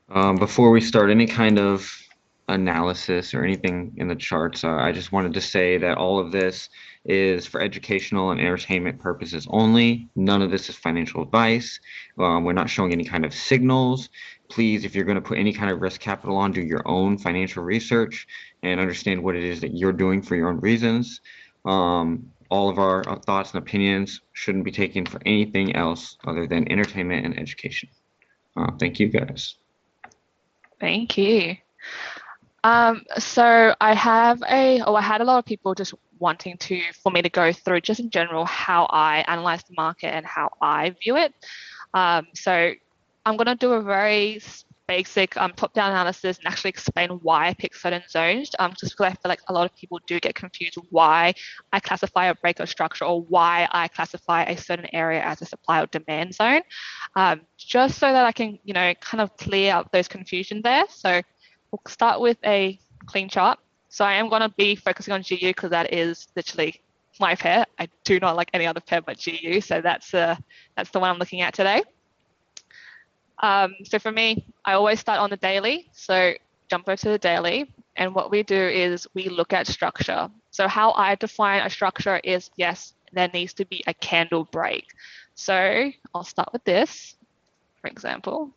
Before we start any kind of analysis or anything in the charts, I just wanted to say that all of this is for educational and entertainment purposes only. None of this is financial advice. We're not showing any kind of signals. Please, if you're going to put any kind of risk capital on, do your own financial research and understand what it is that you're doing for your own reasons. All of our thoughts and opinions shouldn't be taken for anything else other than entertainment and education. Thank you, guys. Thank you. So I had a lot of people just wanting for me to go through just in general how I analyze the market and how I view it. So I'm going to do a very basic top-down analysis and actually explain why I pick certain zones, just because I feel like a lot of people do get confused why I classify a breakout structure or why I classify a certain area as a supply or demand zone, just so that I can, kind of clear up those confusion there. So we'll start with a clean chart. So I am going to be focusing on GU because that is literally my pair. I do not like any other pair but GU, so that's the one I'm looking at today. So for me, I always start on the daily. So jump over to the daily, and what we do is we look at structure. So how I define a structure is, yes, there needs to be a candle break. So I'll start with this, for example.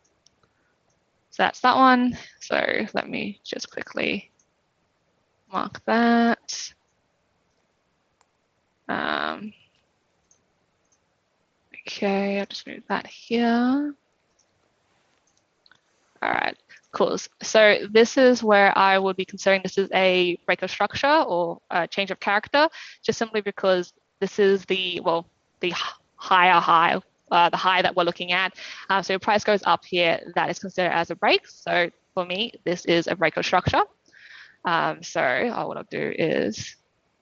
So that's that one. So let me just quickly mark that. Okay, I'll just move that here. All right, cool. So this is where I would be considering this is a break of structure or a change of character, just simply because this is the higher high, the high that we're looking at. So if price goes up here, that is considered as a break. So for me, this is a break of structure. So what I'll do is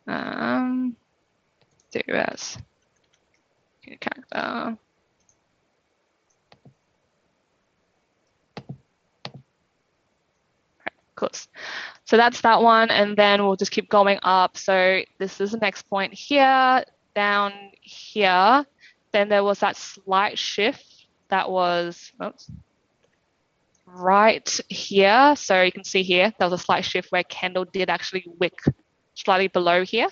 do as character. Cool. So that's that one, and then we'll just keep going up. So this is the next point here, down here. Then there was that slight shift that was right here. So you can see here, there was a slight shift where candle did actually wick slightly below here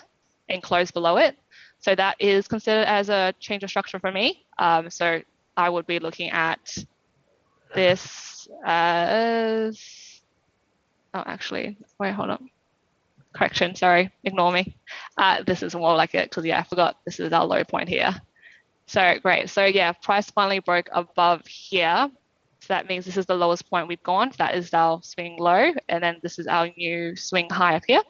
and close below it. So that is considered as a change of structure for me. So I would be looking at this as, oh, actually, wait, hold on. Correction, sorry, ignore me. This is more like it because, yeah, I forgot this is our low point here. So great. So yeah, price finally broke above here. So that means this is the lowest point we've gone. That is our swing low. And then this is our new swing high up here.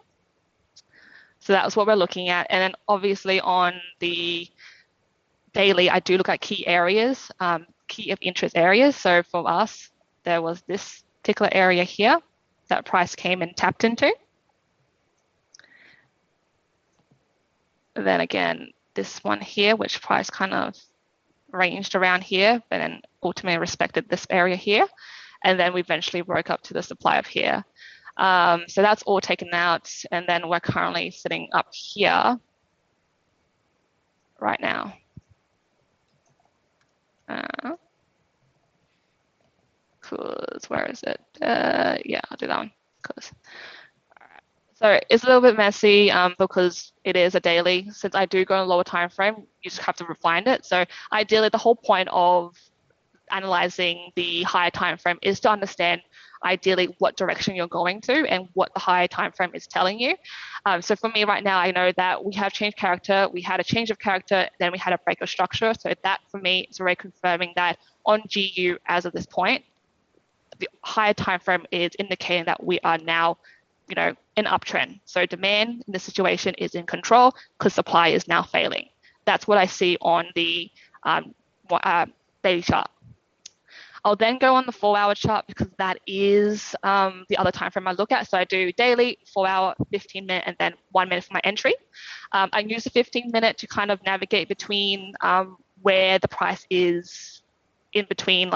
So that's what we're looking at. And then obviously on the daily, I do look at key areas, key of interest areas. So for us, there was this particular area here that price came and tapped into. And then again, this one here, which price kind of ranged around here, but then ultimately respected this area here. And then we eventually broke up to the supply of here. So that's all taken out. And then we're currently sitting up here right now. Cause where is it? Yeah, I'll do that one. Cause. So it's a little bit messy because it is a daily. Since I do go in a lower time frame, you just have to refine it. So ideally, the whole point of analyzing the higher time frame is to understand ideally what direction you're going to and what the higher time frame is telling you. So for me right now, I know that we have changed character, we had a change of character, then we had a break of structure. So that for me is very confirming that on GU as of this point, the higher time frame is indicating that we are now an uptrend. So demand in this situation is in control because supply is now failing. That's what I see on the daily chart. I'll then go on the 4-hour chart because that is the other time frame I look at. So I do daily, 4-hour, 15-minute, and then 1 minute for my entry. I use the 15-minute to kind of navigate between where the price is in between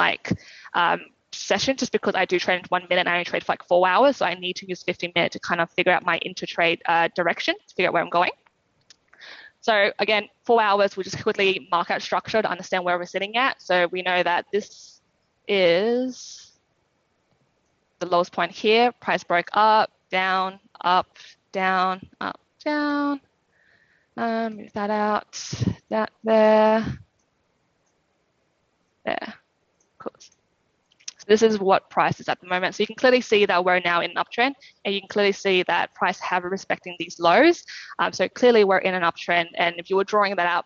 session, just because I do trade in 1 minute and I only trade for like 4 hours. So I need to use 15-minute to kind of figure out my inter-trade direction, to figure out where I'm going. So again, 4 hours, we'll just quickly mark out structure to understand where we're sitting at. So we know that this is the lowest point here, price broke up, down, down, up, down. Move that out, that there. Cool. So this is what price is at the moment. So you can clearly see that we're now in an uptrend, and you can clearly see that price have respecting these lows. So clearly we're in an uptrend, and if you were drawing that out,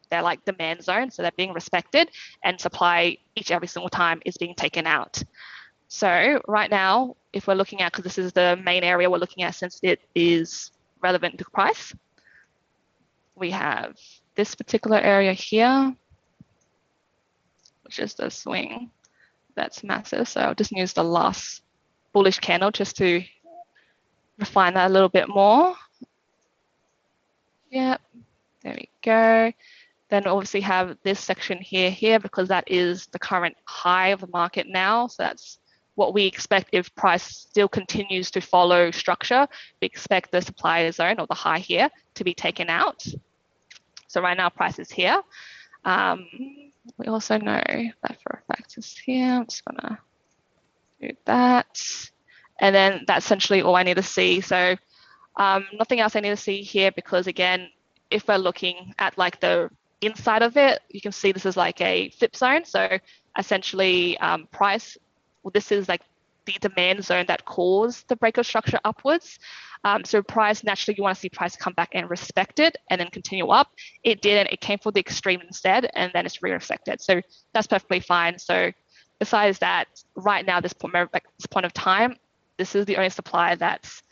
they're like demand zone, so they're being respected, and supply each every single time is being taken out. So right now, if we're looking at, because this is the main area we're looking at since it is relevant to price, we have this particular area here, which is the swing. That's massive. So I'll just use the last bullish candle just to refine that a little bit more. Yep, there we go. Then we obviously have this section here, because that is the current high of the market now. So that's what we expect if price still continues to follow structure. We expect the supply zone or the high here to be taken out. So right now price is here. We also know that for a fact is here. I'm just gonna do that. And then that's essentially all I need to see. So nothing else I need to see here, because again, if we're looking at like the inside of it, you can see this is like a flip zone. So essentially price, well, this is like the demand zone that caused the breakout structure upwards. So price, naturally you want to see price come back and respect it and then continue up. It didn't, it came for the extreme instead, and then it's re-respected. So that's perfectly fine. So besides that, right now, this point of time, this is the only supply that's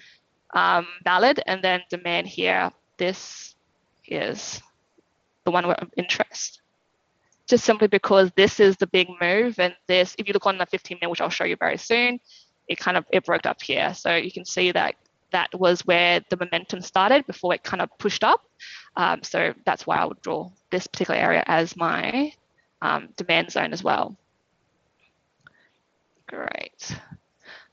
valid, and then demand here, this is the one of interest. Just simply because this is the big move, and this, if you look on the 15-minute, which I'll show you very soon, it broke up here. So you can see that that was where the momentum started before it kind of pushed up. So that's why I would draw this particular area as my demand zone as well. Great.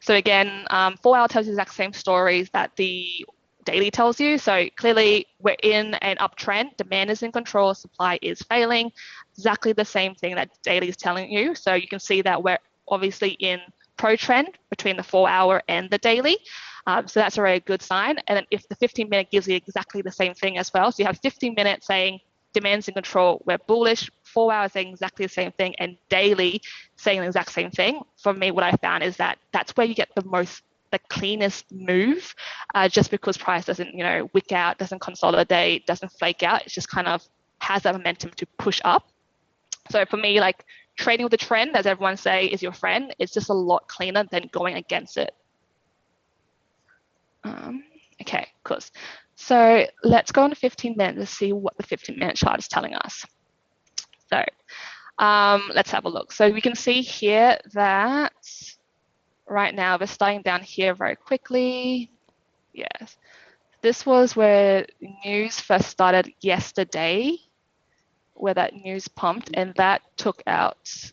So again, 4 hour tells you the exact same stories that the daily tells you. So clearly we're in an uptrend, demand is in control, supply is failing. Exactly the same thing that daily is telling you. So you can see that we're obviously in pro trend between the 4 hour and the daily. So that's already a good sign. And then if the 15-minute gives you exactly the same thing as well. So you have 15 minutes saying demand's in control, we're bullish, 4 hours saying exactly the same thing, and daily saying the exact same thing. For me, what I found is that that's where you get the cleanest move, just because price doesn't, wick out, doesn't consolidate, doesn't flake out. It just kind of has that momentum to push up. So for me, like trading with the trend, as everyone say, is your friend. It's just a lot cleaner than going against it. Okay, cool. So let's go on to 15 minutes to see what the 15-minute chart is telling us. So let's have a look. So we can see here that right now we're starting down here very quickly. Yes, this was where news first started yesterday, where that news pumped, and that took out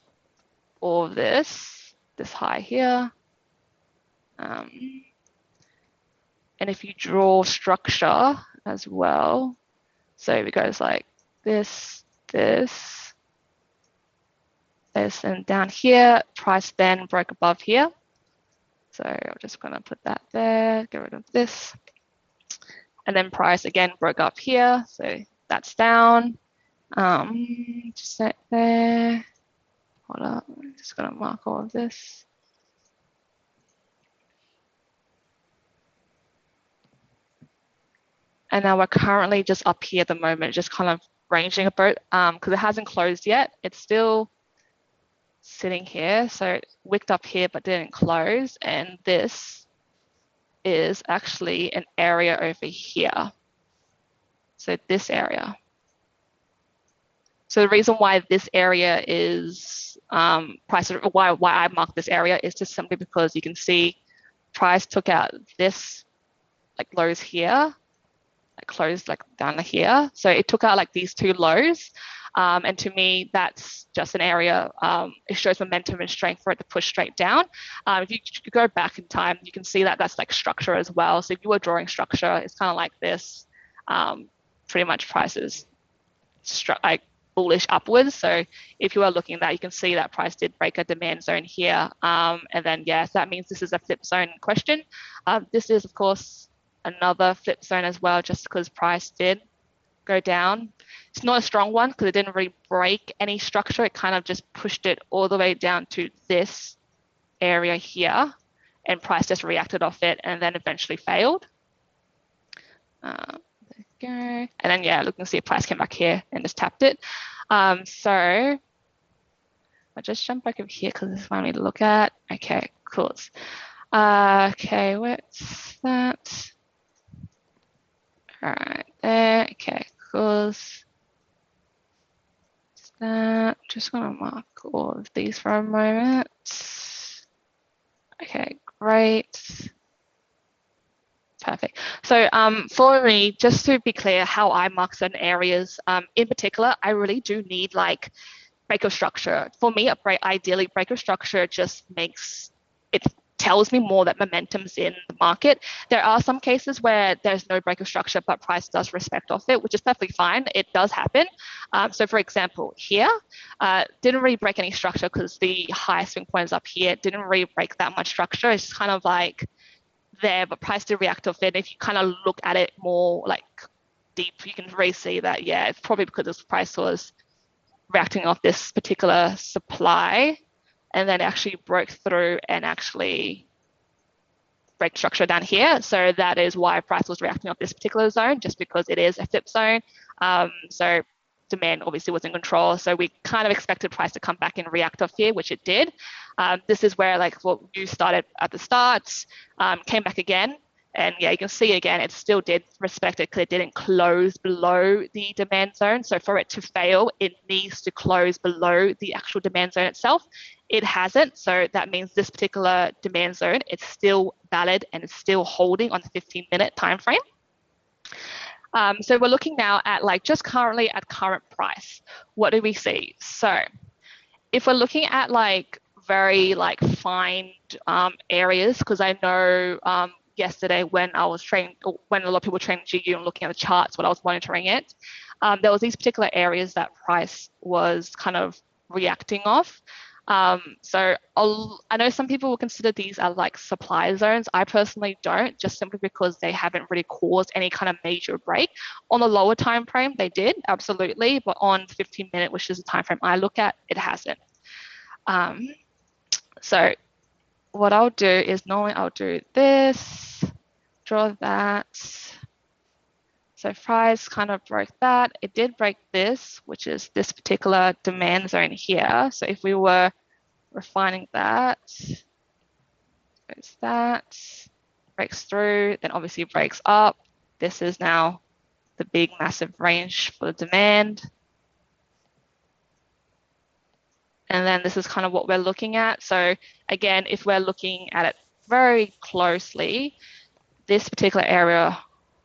all of this high here. And if you draw structure as well, so it goes like this, and down here, price then broke above here. So I'm just gonna put that there, get rid of this. And then price again broke up here, so that's down. Just set there. Hold up, I'm just gonna mark all of this. And now we're currently just up here at the moment, just kind of ranging a bit, because it hasn't closed yet. It's still sitting here. So it wicked up here but didn't close. And this is actually an area over here. So this area. So the reason why this area is price, why I marked this area is just simply because you can see price took out this like lows here, closed like down here. So it took out like these two lows. And to me, that's just an area, it shows momentum and strength for it to push straight down. If you go back in time, you can see that that's like structure as well. So if you were drawing structure, it's kind of like this, pretty much prices like bullish upwards. So if you are looking at that, you can see that price did break a demand zone here. And then, yes, that means this is a flip zone in question. This is, of course, another flip zone as well, just because price did go down. It's not a strong one because it didn't really break any structure. It kind of just pushed it all the way down to this area here, and price just reacted off it and then eventually failed. There we go. And then, yeah, look, you can see price came back here and just tapped it. So I'll just jump back over here because this is what I need to look at. Okay, cool. Okay, what's that? All right, there. Okay, cool. Just gonna mark all of these for a moment. Okay, great. Perfect. So for me, just to be clear how I mark certain areas, in particular, I really do need like break of structure. For me, ideally, break of structure just makes it tells me more that momentum's in the market. There are some cases where there's no break of structure, but price does respect off it, which is perfectly fine. It does happen. So for example, here, didn't really break any structure because the high swing point is up here. Didn't really break that much structure. It's kind of like there, but price did react off it. If you kind of look at it more like deep, you can really see that, yeah, it's probably because this price was reacting off this particular supply and then actually broke through and actually break structure down here. So that is why price was reacting off this particular zone, just because it is a flip zone. So demand obviously was in control. So we kind of expected price to come back and react off here, which it did. This is where like what you started at the start, came back again. And yeah, you can see again, it still did respect it because it didn't close below the demand zone. So for it to fail, it needs to close below the actual demand zone itself. It hasn't. So that means this particular demand zone, it's still valid and it's still holding on the 15-minute time frame. So we're looking now at like just currently at current price. What do we see? So if we're looking at like very like fine areas, because I know yesterday when I was training, when a lot of people were training GU and looking at the charts when I was monitoring it, there was these particular areas that price was kind of reacting off. So I know some people will consider these as like supply zones. I personally don't, just simply because they haven't really caused any kind of major break. On the lower time frame, they did, absolutely, but on 15-minute, which is the time frame I look at, it hasn't. So what I'll do is normally I'll do this, draw that. So price kind of broke that. It did break this, which is this particular demand zone here. So if we were refining that, goes that, breaks through, then obviously breaks up. This is now the big massive range for the demand. And then this is kind of what we're looking at. So again, if we're looking at it very closely, this particular area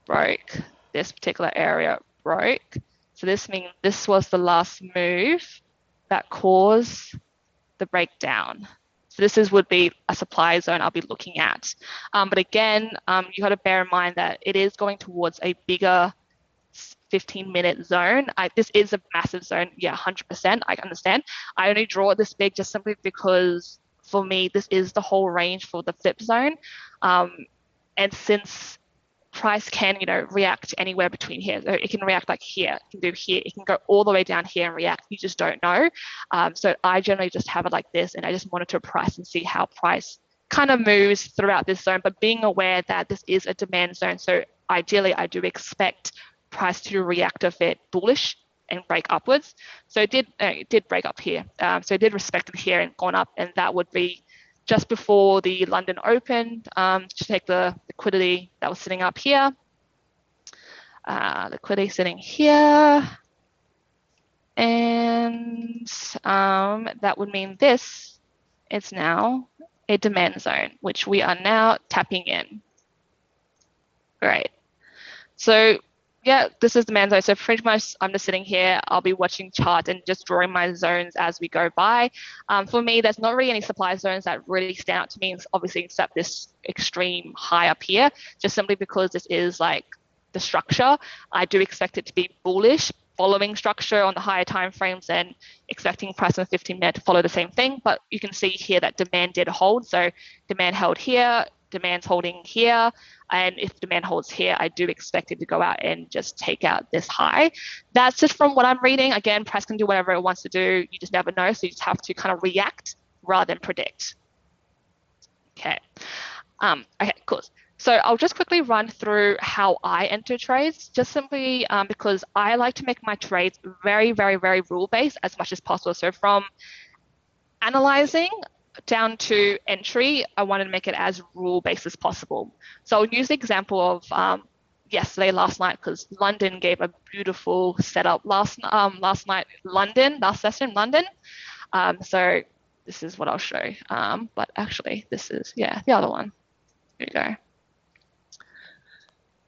broke, this particular area broke. So this means this was the last move that caused the breakdown. So this would be a supply zone I'll be looking at. But again, you got to bear in mind that it is going towards a bigger 15-minute zone. This is a massive zone. Yeah, 100%. I understand. I only draw it this big just simply because for me, this is the whole range for the flip zone. And since price can, react anywhere between here. So it can react like here, it can do here, it can go all the way down here and react. You just don't know. So I generally just have it like this, and I just monitor price and see how price kind of moves throughout this zone, but being aware that this is a demand zone. So ideally, I do expect price to react a bit bullish and break upwards. So it did break up here. So it did respect it here and gone up, and that would be just before the London opened, to take the liquidity that was sitting up here. Liquidity sitting here. And that would mean this is now a demand zone, which we are now tapping in. Great. So yeah, this is demand zone. So pretty much I'm just sitting here, I'll be watching charts and just drawing my zones as we go by. For me, there's not really any supply zones that really stand out to me, obviously, except this extreme high up here, just simply because this is like the structure. I do expect it to be bullish, following structure on the higher time frames and expecting price on the 15-minute to follow the same thing. But you can see here that demand did hold. So demand held here, demand's holding here. And if demand holds here, I do expect it to go out and just take out this high. That's just from what I'm reading. Again, price can do whatever it wants to do. You just never know. So you just have to kind of react rather than predict. Okay. Okay, cool. So I'll just quickly run through how I enter trades, just simply because I like to make my trades very, very, very rule-based as much as possible. So from analyzing down to entry, I wanted to make it as rule-based as possible. So I'll use the example of last night, because London gave a beautiful setup last night. Last session, London. So this is what I'll show. But actually, this is the other one. Here you go.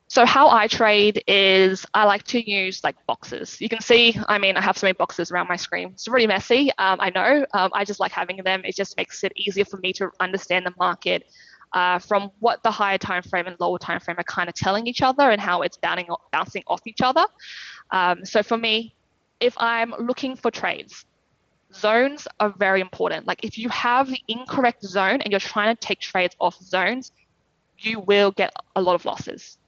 So how I trade is I like to use like boxes. You can see, I have so many boxes around my screen. It's really messy, I know. I just like having them. It just makes it easier for me to understand the market from what the higher time frame and lower time frame are kind of telling each other and how it's bouncing off each other. So for me, if I'm looking for trades, zones are very important. Like if you have the incorrect zone and you're trying to take trades off zones, you will get a lot of losses.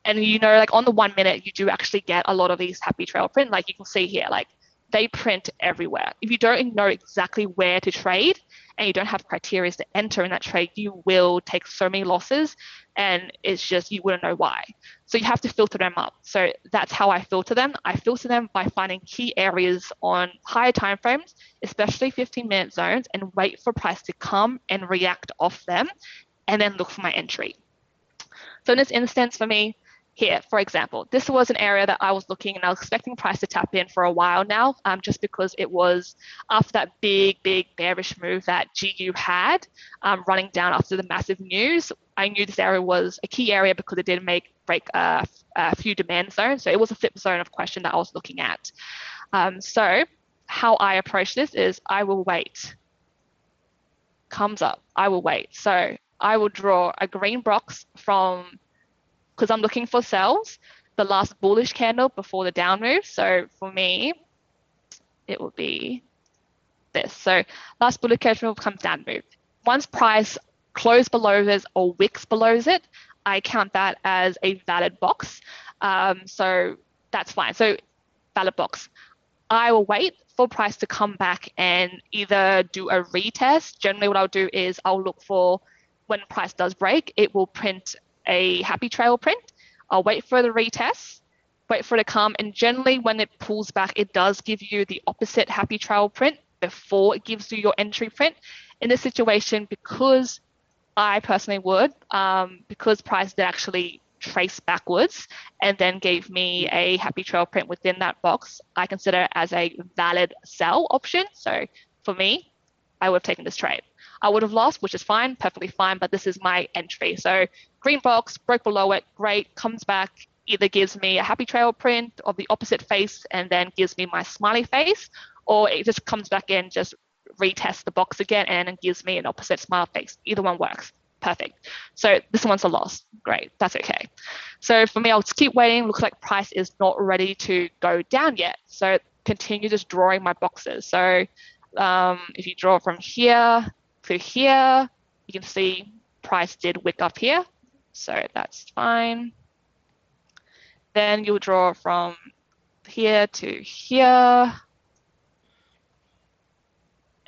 And like on the 1 minute, you do actually get a lot of these happy trail print. Like you can see here, like they print everywhere. If you don't know exactly where to trade and you don't have criteria to enter in that trade, you will take so many losses and it's just, you wouldn't know why. So you have to filter them up. So that's how I filter them. I filter them by finding key areas on higher time frames, especially 15-minute zones, and wait for price to come and react off them and then look for my entry. So in this instance for me, here, for example, this was an area that I was looking and I was expecting price to tap in for a while now, just because it was after that big bearish move that GU had running down after the massive news. I knew this area was a key area because it did break a few demand zones. So it was a flip zone of question that I was looking at. So how I approach this is I will wait. Comes up, I will wait. So I will draw a green box from, because I'm looking for sells, the last bullish candle before the down move. So for me, it will be this. So last bullish candle comes down move. Once price close below this or wicks below it, I count that as a valid box. So that's fine. So valid box. I will wait for price to come back and either do a retest. Generally what I'll do is I'll look for, when price does break, it will print a happy trail print. I'll wait for the retest, wait for it to come, and generally when it pulls back, it does give you the opposite happy trail print before it gives you your entry print. In this situation, because I personally would, because price did actually trace backwards and then gave me a happy trail print within that box, I consider it as a valid sell option. So for me, I would have taken this trade. I would have lost, which is fine, perfectly fine, but this is my entry. So green box, broke below it, great, comes back, either gives me a happy trail print of the opposite face and then gives me my smiley face, or it just comes back in, just retests the box again and gives me an opposite smile face. Either one works. Perfect. So this one's a loss. Great. That's okay. So for me, I'll just keep waiting. Looks like price is not ready to go down yet. So continue just drawing my boxes. So if you draw from here to here, you can see price did wick up here. So that's fine. Then you'll draw from here to here.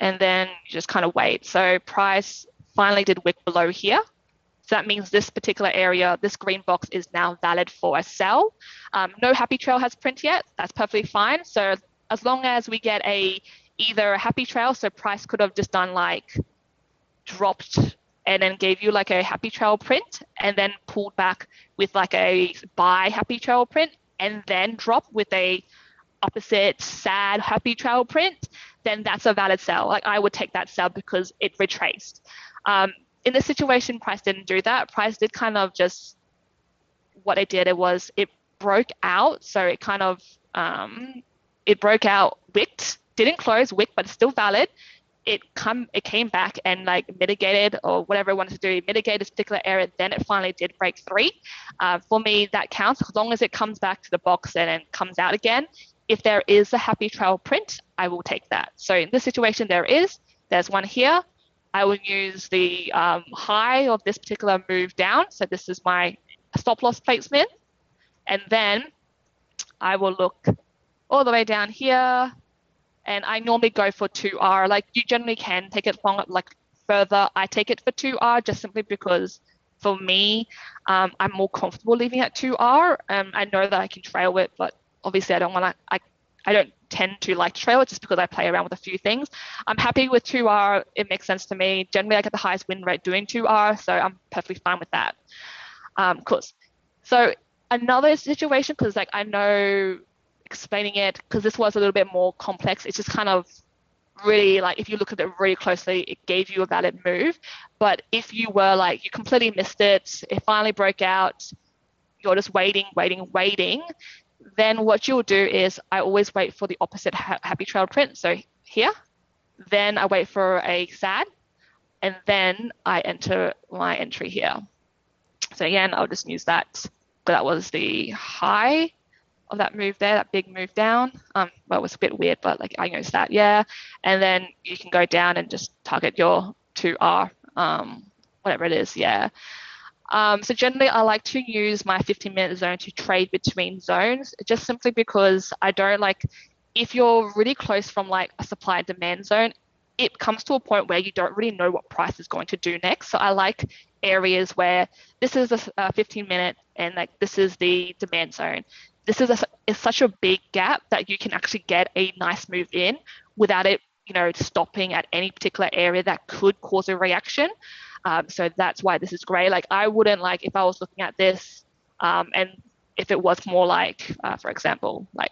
And then you just kind of wait. So price finally did wick below here. So that means this particular area, this green box is now valid for a sell. No happy trail has print yet. That's perfectly fine. So as long as we get either a happy trail, so price could have just done like dropped and then gave you like a happy trail print and then pulled back with like a buy happy trail print and then drop with a opposite sad happy trail print, then that's a valid sell. Like I would take that sell because it retraced. In this situation, price didn't do that. Price did kind of just, what it did, it broke out. So it kind of, it broke out, wicked, didn't close, wicked, but it's still valid. It came back and like mitigated or whatever it wanted to do, mitigate this particular area. Then it finally did break 3. For me, that counts as long as it comes back to the box and then comes out again. if there is a happy trail print, I will take that. So in this situation, there's one here. I will use the high of this particular move down. So this is my stop loss placement. And then I will look all the way down here. And I normally go for 2R. Like you generally can take it long, like further. I take it for 2R just simply because for me, I'm more comfortable leaving at 2R. I know that I can trail it, but obviously I don't tend to like to trail it just because I play around with a few things. I'm happy with 2R. It makes sense to me. Generally, I get the highest win rate doing 2R, so I'm perfectly fine with that. So another situation, because like I know explaining it, because this was a little bit more complex, it's just kind of really like if you look at it really closely, it gave you a valid move. But if you were like you completely missed it, it finally broke out, you're just waiting, then what you'll do is I always wait for the opposite happy trail print. So here, then I wait for a sad, and then I enter my entry here. So again, I'll just use that. That was the high of that move there, that big move down. Well, it was a bit weird, but like I noticed that, yeah. And then you can go down and just target your 2R, whatever it is, yeah. So generally, I like to use my 15-minute zone to trade between zones, just simply because I don't like, if you're really close from like a supply and demand zone, it comes to a point where you don't really know what price is going to do next. So I like areas where this is a 15-minute and like this is the demand zone. This is such a big gap that you can actually get a nice move in without it, stopping at any particular area that could cause a reaction. So that's why this is great. Like I wouldn't like if I was looking at this and if it was more like, for example, like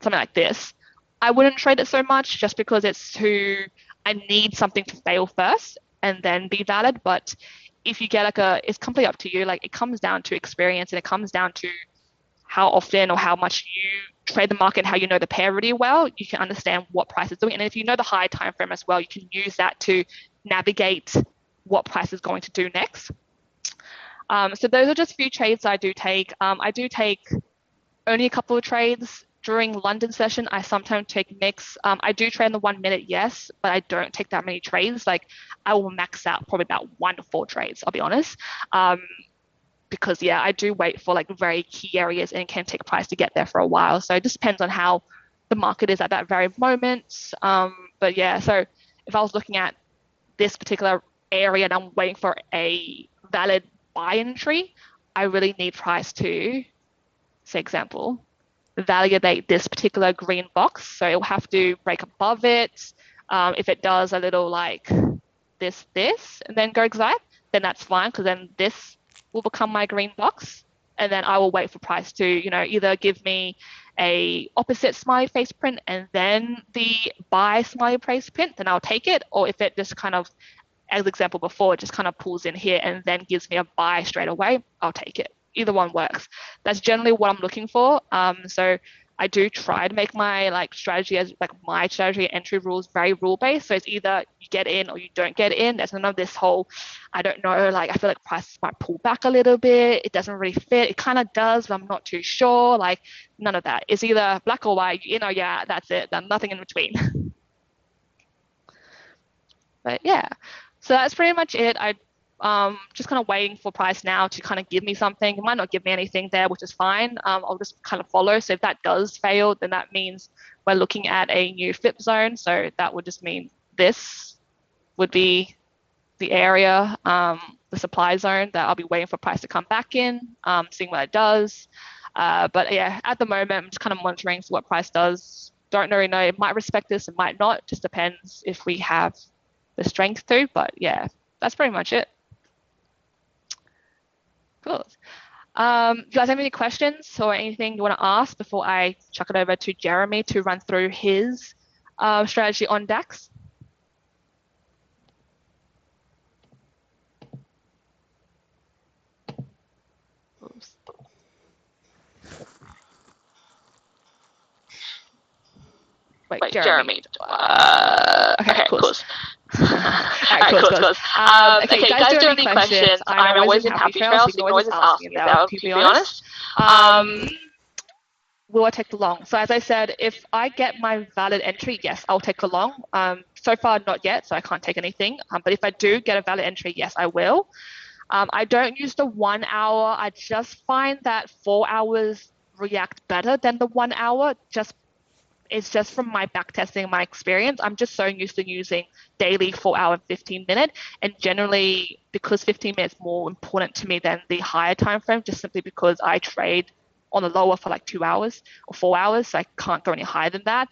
something like this, I wouldn't trade it so much just because I need something to fail first and then be valid. But if you get it's completely up to you. Like it comes down to experience and it comes down to how often or how much you trade the market, how you know the pair really well, you can understand what price is doing. And if you know the high time frame as well, you can use that to navigate what price is going to do next. So those are just a few trades I do take. I do take only a couple of trades during London session. I sometimes take mix. I do trade in the 1 minute, yes, but I don't take that many trades. Like I will max out probably about 1 to 4 trades, I'll be honest. Because yeah, I do wait for like very key areas and can take price to get there for a while. So it just depends on how the market is at that very moment. But yeah, so if I was looking at this particular area and I'm waiting for a valid buy entry, I really need price to, say example, validate this particular green box. So it will have to break above it. If it does a little like this, and then go exact, then that's fine because then this will become my green box. And then I will wait for price to, either give me a opposite smiley face print and then the buy smiley face print, then I'll take it. Or if it just kind of, as example before, it just kind of pulls in here and then gives me a buy straight away, I'll take it. Either one works. That's generally what I'm looking for. So I do try to make my strategy as my strategy entry rules very rule based. So it's either you get in or you don't get in. There's none of this whole, I don't know, I feel like prices might pull back a little bit. It doesn't really fit. It kind of does, but I'm not too sure. None of that. It's either black or white, you know, yeah, that's it. Then nothing in between. But yeah, so that's pretty much it. I just kind of waiting for price now to kind of give me something. It might not give me anything there, which is fine. I'll just kind of follow. So if that does fail, then that means we're looking at a new flip zone. So that would just mean this would be the area, the supply zone that I'll be waiting for price to come back in, seeing what it does. But yeah, at the moment, I'm just kind of monitoring for what price does. Don't really know. It might respect this, it might not. Just depends if we have the strength to. But yeah, that's pretty much it. Cool. Do you guys have any questions or anything you want to ask before I chuck it over to Jeremy to run through his strategy on DAX? Oops. Wait, Jeremy. Okay, cool. Alright, cool. Okay, guys, do you have any questions? I'm always in Happy Trail, so you can always ask me there, to be honest. will I take the long? So as I said, if I get my valid entry, yes, I'll take the long. So far, not yet, so I can't take anything. But if I do get a valid entry, yes, I will. I don't use the 1 hour. I just find that 4 hours react better than the 1 hour. It's just from my back testing, my experience. I'm just so used to using daily 4 hour and 15 minute. And generally, because 15 minutes is more important to me than the higher time frame, just simply because I trade on the lower for like 2 hours or 4 hours. So I can't go any higher than that.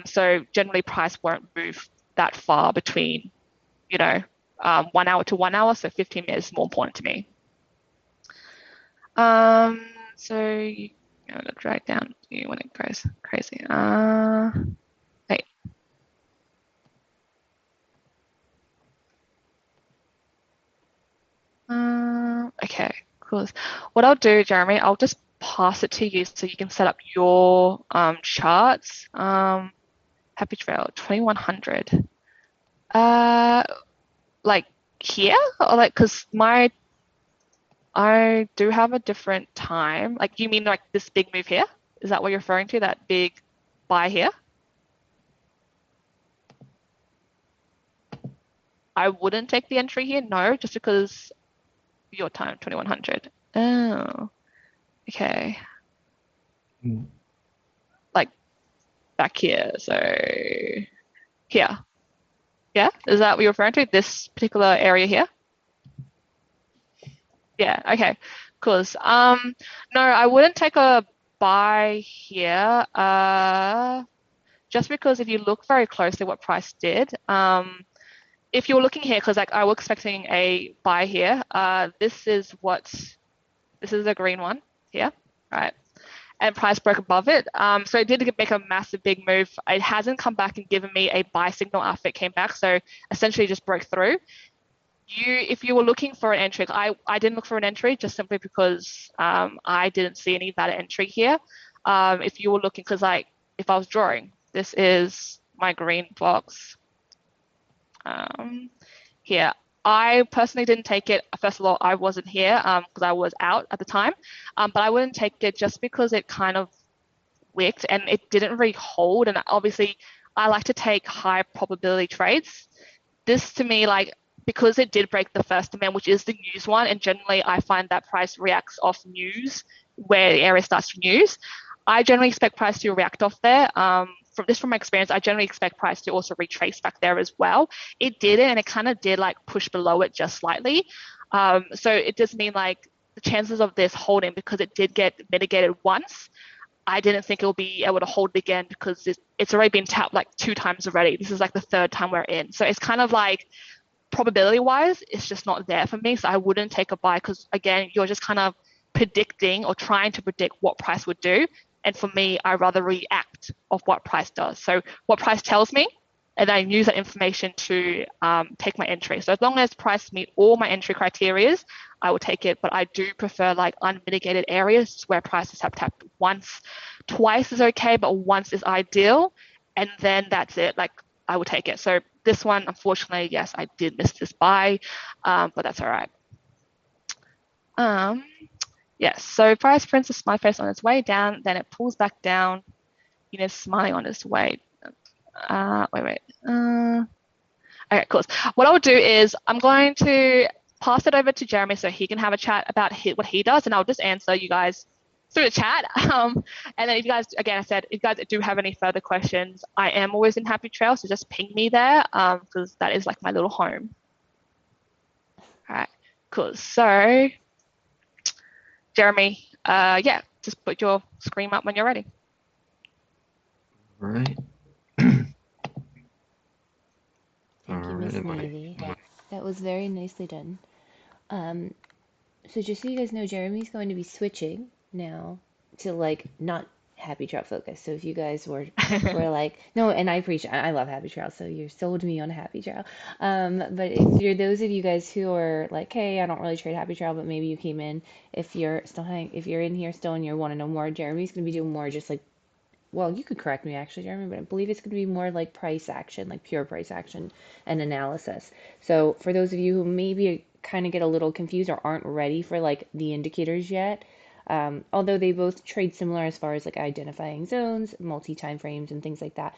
So generally price won't move that far between, you know, 1 hour to 1 hour. So 15 minutes is more important to me. So you know, drag down when it goes crazy. Wait. Okay, cool. What I'll do, Jeremy, I'll just pass it to you so you can set up your charts. Happy Trail 2100. Like here or like because I do have a different time. Like you mean like this big move here? Is that what you're referring to? That big buy here? I wouldn't take the entry here, no, just because your time 2100. Oh, okay. Like back here. So here. Yeah, is that what you're referring to? This particular area here? Yeah, okay. Because no, I wouldn't take a buy here. Just because if you look very closely what price did, if you're looking here, because like I was expecting a buy here, this is a green one here, right? And price broke above it. So it did make a massive big move. It hasn't come back and given me a buy signal after it came back. So essentially just broke through. If you were looking for an entry, I didn't look for an entry just simply because I didn't see any valid entry here. If you were looking, because like if I was drawing, this is my green box here. I personally didn't take it. First of all, I wasn't here because I was out at the time, but I wouldn't take it just because it kind of wicked and it didn't really hold. And obviously, I like to take high probability trades. This to me, like because it did break the first demand, which is the news one, and generally I find that price reacts off news where the area starts to news. I generally expect price to react off there. From my experience, I generally expect price to also retrace back there as well. It did it, and it kind of did like push below it just slightly. So it does mean like the chances of this holding because it did get mitigated once. I didn't think it will be able to hold it again because it's already been tapped like 2 times already. This is like the third time we're in. So it's kind of like probability wise, it's just not there for me. So I wouldn't take a buy because again, you're just kind of predicting or trying to predict what price would do. And for me, I rather react of what price does. So what price tells me, and then I use that information to take my entry. So as long as price meet all my entry criterias, I will take it. But I do prefer like unmitigated areas where prices have tapped once, twice is okay, but once is ideal. And then that's it. Like I will take it. So this one, unfortunately, yes, I did miss this buy, but that's all right. Yes, so price prints a smiley face on its way down, then it pulls back down, smiling on its way. Wait. Okay, cool. What I'll do is I'm going to pass it over to Jeremy so he can have a chat about what he does, and I'll just answer you guys through the chat. And then if you guys, again, I said, if you guys do have any further questions, I am always in Happy Trail, so just ping me there because that is like my little home. All right, cool. So, Jeremy, yeah, just put your screen up when you're ready. All right. Thank you, Miss Navy. That was very nicely done. So just so you guys know, Jeremy's going to be switching now to like not Happy Trout focus. So if you guys were like, no, and I love Happy Trout, so you sold me on Happy Trout. But if you're those of you guys who are like, hey, I don't really trade Happy Trout, but maybe you came in, if you're in here still and you want to know more, Jeremy's gonna be doing more just like, well, you could correct me actually, Jeremy, but I believe it's going to be more like price action, like pure price action and analysis. So for those of you who maybe kind of get a little confused or aren't ready for like the indicators yet, Although they both trade similar as far as like identifying zones, multi-time frames, and things like that.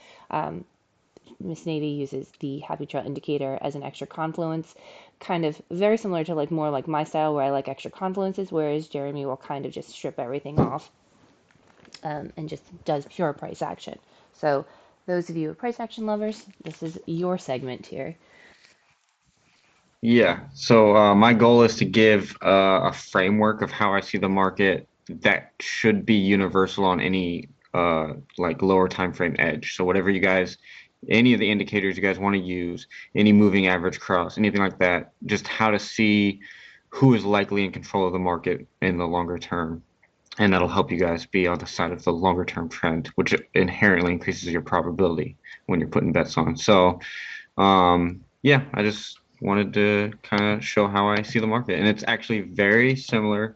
Miss Navy uses the happy trail indicator as an extra confluence, kind of very similar to like more like my style where I like extra confluences, whereas Jeremy will kind of just strip everything off and just does pure price action. So those of you price action lovers, this is your segment here. Yeah. So my goal is to give a framework of how I see the market that should be universal on any like lower time frame edge. So whatever you guys, any of the indicators you guys want to use, any moving average cross, anything like that, just how to see who is likely in control of the market in the longer term. And that'll help you guys be on the side of the longer term trend, which inherently increases your probability when you're putting bets on. So yeah, I just wanted to kind of show how I see the market, and it's actually very similar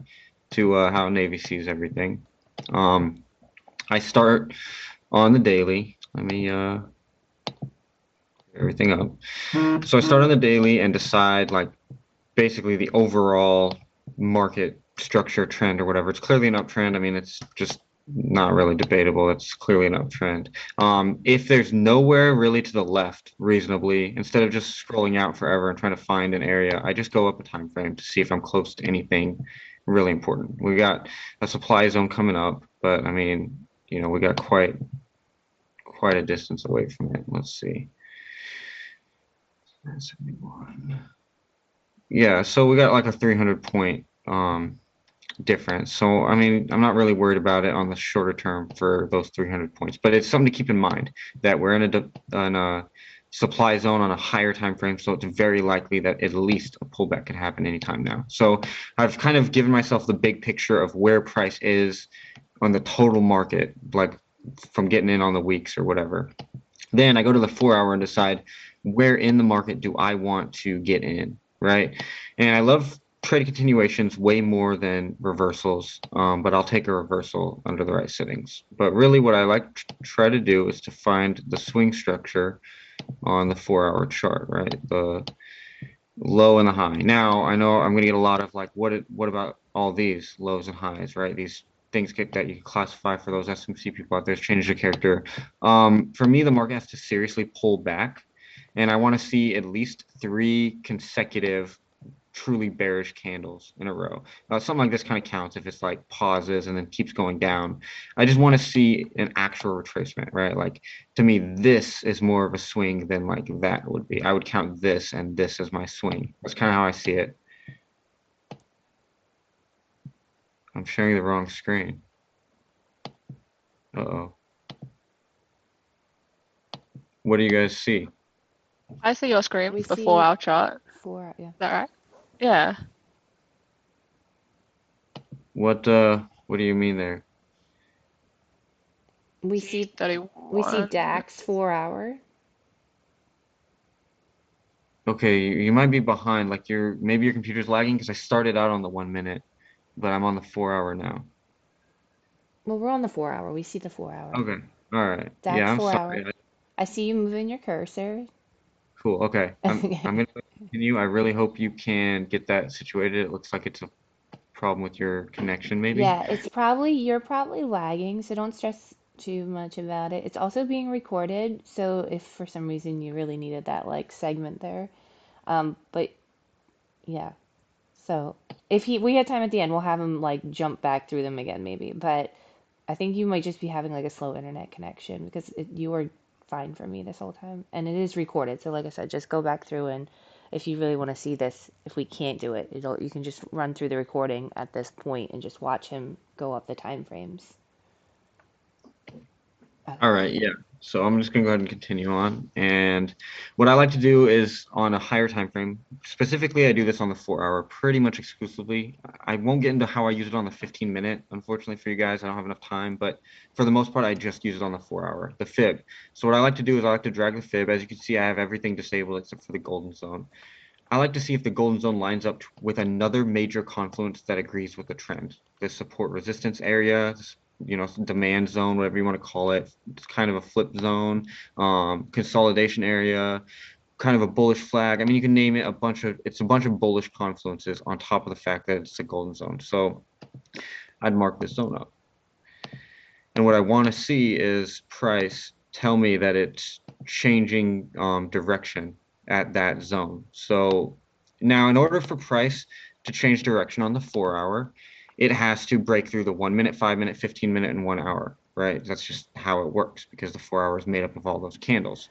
to how Navy sees everything. I start on the daily. Let me everything up. So I start on the daily and decide like basically the overall market structure trend or whatever. It's clearly an uptrend. I mean, it's just not really debatable. It's clearly an uptrend. If there's nowhere really to the left reasonably, instead of just scrolling out forever and trying to find an area, I just go up a time frame to see if I'm close to anything really important. We got a supply zone coming up, but I mean, we got quite a distance away from it. Let's see. 71. Yeah, so we got like a 300 point difference. So, I mean, I'm not really worried about it on the shorter term for those 300 points, but it's something to keep in mind that we're in a supply zone on a higher time frame, so it's very likely that at least a pullback can happen anytime now. So, I've kind of given myself the big picture of where price is on the total market, like from getting in on the weeks or whatever. Then I go to the 4 hour and decide where in the market do I want to get in, right? And I love trade continuations way more than reversals, but I'll take a reversal under the right settings. But really what I like to try to do is to find the swing structure on the 4 hour chart, right? The low and the high. Now, I know I'm going to get a lot of like, what about all these lows and highs, right? These things that you can classify for those SMC people out there, change the character. For me, the market has to seriously pull back, and I want to see at least 3 consecutive truly bearish candles in a row. Something like this kind of counts if it's like pauses and then keeps going down. I just want to see an actual retracement, right? Like to me, this is more of a swing than like that would be. I would count this and this as my swing. That's kind of how I see it. I'm sharing the wrong screen. Uh-oh. What do you guys see? I see your screen, We the see 4 hour chart. 4, yeah. Is that right? Yeah. What do you mean there? We see 31. DAX 4 hour. Okay, you might be behind. Like maybe your computer's lagging because I started out on the 1 minute, but I'm on the 4 hour now. Well, we're on the 4 hour. We see the 4 hour. Okay. All right. DAX Yeah, I'm 4 hour. sorry. I see you moving your cursor. Cool. Okay. I'm gonna continue. I really hope you can get that situated. It looks like it's a problem with your connection, maybe. Yeah, you're probably lagging, so don't stress too much about it. It's also being recorded, so if for some reason you really needed that like segment there, but yeah. So if we had time at the end, we'll have him like jump back through them again, maybe. But I think you might just be having like a slow internet connection because you were fine for me this whole time, and it is recorded. So like I said, just go back through and if you really want to see this, if we can't do it, you can just run through the recording at this point and just watch him go up the time frames. All right. Yeah. So I'm just gonna go ahead and continue on. And what I like to do is on a higher time frame. Specifically, I do this on the 4 hour pretty much exclusively. I won't get into how I use it on the 15 minute. Unfortunately for you guys, I don't have enough time. But for the most part, I just use it on the 4 hour, the fib. So what I like to do is I like to drag the fib. As you can see, I have everything disabled except for the golden zone. I like to see if the golden zone lines up with another major confluence that agrees with the trend. The support resistance area, demand zone, whatever you want to call it. It's kind of a flip zone, consolidation area, kind of a bullish flag. I mean, you can name it it's a bunch of bullish confluences on top of the fact that it's a golden zone. So I'd mark this zone up. And what I want to see is price tell me that it's changing direction at that zone. So now in order for price to change direction on the 4-hour, it has to break through the 1 minute, 5 minute, 15 minute, and 1 hour, right? That's just how it works because the 4 hour is made up of all those candles.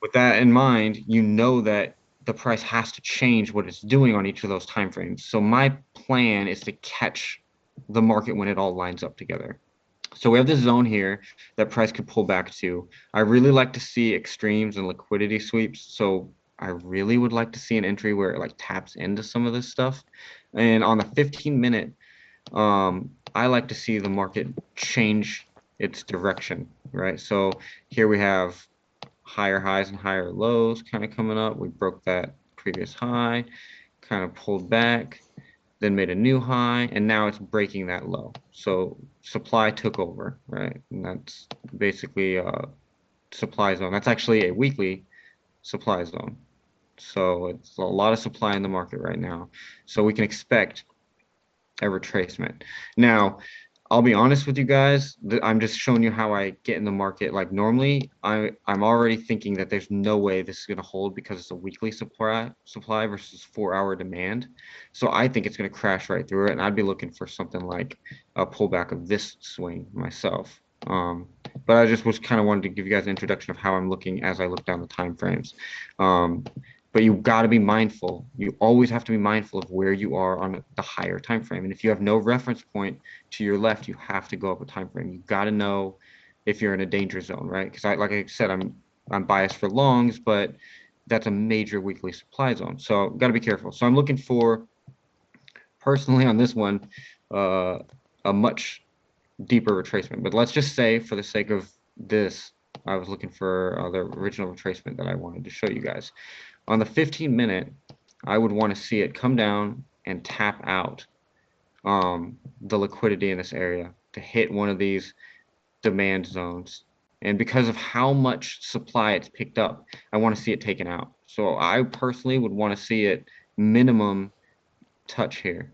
With that in mind, you know that the price has to change what it's doing on each of those time frames. So my plan is to catch the market when it all lines up together. So we have this zone here that price could pull back to. I really like to see extremes and liquidity sweeps. So I really would like to see an entry where it like taps into some of this stuff. And on the 15-minute, I like to see the market change its direction, right? So here we have higher highs and higher lows kind of coming up. We broke that previous high, kind of pulled back, then made a new high, and now it's breaking that low. So supply took over, right? And that's basically a supply zone. That's actually a weekly supply zone. So it's a lot of supply in the market right now. So we can expect a retracement. Now, I'll be honest with you guys. I'm just showing you how I get in the market. Like normally, I'm already thinking that there's no way this is going to hold because it's a weekly supply versus 4-hour demand. So I think it's going to crash right through it, and I'd be looking for something like a pullback of this swing myself. But I just was kind of wanted to give you guys an introduction of how I'm looking as I look down the time frames. But you got to be mindful. You always have to be mindful of where you are on the higher time frame. And if you have no reference point to your left, you have to go up a time frame. You got to know if you're in a danger zone, right? Because like I said, I'm biased for longs, but that's a major weekly supply zone. So got to be careful. So I'm looking for, personally on this one, a much deeper retracement. But let's just say, for the sake of this, I was looking for the original retracement that I wanted to show you guys. On the 15-minute, I would want to see it come down and tap out the liquidity in this area to hit one of these demand zones. And because of how much supply it's picked up, I want to see it taken out. So I personally would want to see it minimum touch here.